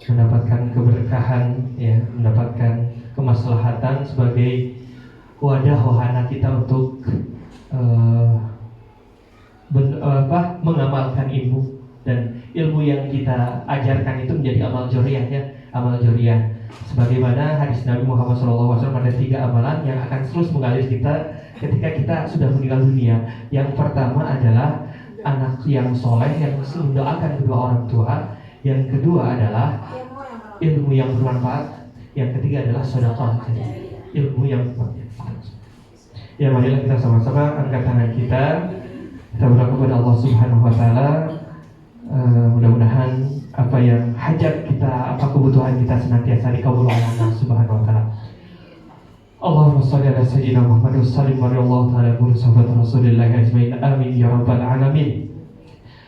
mendapatkan keberkahan ya, mendapatkan kemaslahatan sebagai wadah wahana kita untuk mengamalkan ilmu, dan ilmu yang kita ajarkan itu menjadi amal joriyah ya, amal joriyah. Sebagaimana hadis Nabi Muhammad SAW, ada 3 amalan yang akan terus mengalir kita ketika kita sudah meninggal dunia. Yang pertama adalah anak yang soleh yang mendoakan kedua orang tua. Yang kedua adalah ilmu yang bermanfaat. Yang ketiga adalah sedekah, ilmu yang bermanfaat. Ya, marilah kita sama-sama angkat tangan kita berdoa kepada Allah Subhanahu wa taala. Mudah-mudahan apa yang hajat kita, apa kebutuhan kita senantiasa dikabul oleh Allah Subhanahu wa taala. Allahumma shalli ala sayyidina Muhammad wa sallim wa radhiyallahu ta'ala an sahabat Rasulillah ajmain. Amin ya rabbal alamin.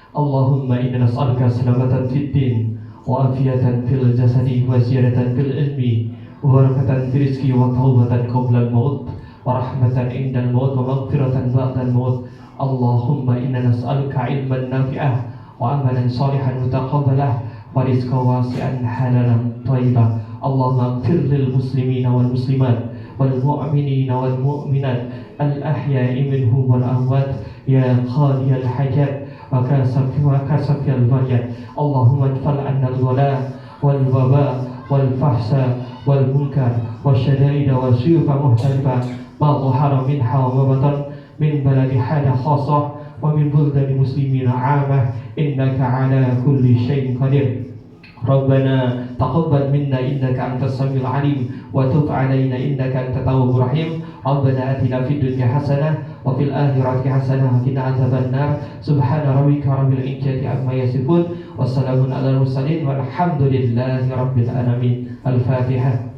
Allahumma inna nas'aluka salamatan fid din wa afiyatan fil jasadi wa ziyadatan fil ilmi wa barakatan fil rizqi wa tawbatan qabla al-maut wa rahmatan inda al-maut wa maghfiratan ba'da al-maut. Allahumma inna nas'aluka ilman nafi'ah wa amalan salihan mutaqabbalah wa rizqan wasi'an halalan thayyibah. Allahumma ighfir lil muslimina wal muslimat wal mu'minina wal mu'minat al ahya'i minhum wal amwat ya qadiyal hajat wa kasafiyal wajat. Allahumma adfal anna al wala wal waba wal fahsa wal munkar wa syada'ida wa suyufa muhtalifa ma dhahara minha wa batan min baladi hada khasah wa min buldani muslimina 'amah innaka 'ala kulli syai'in qadir. Rabbana taqabbal minna innaka antas samiul alim wa tub 'alaina innaka antat tawwabur rahim. Rabbana atina fid dunya hasanah wa fil akhirati hasanah wa qina adzabannar. Subhana rabbika rabbil izzati amma yasifun wa salamun alal mursalin walhamdulillahi rabbil alamin. Al-Fatihah.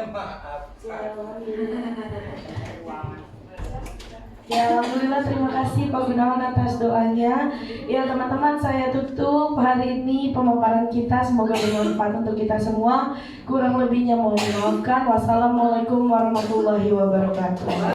Maaf. Ya, alhamdulillah, terima kasih Pak Gunawan atas doanya. Ya teman-teman, saya tutup hari ini pemaparan kita, semoga bermanfaat untuk kita semua. Kurang lebihnya mohon dimaafkan. Wassalamualaikum warahmatullahi wabarakatuh.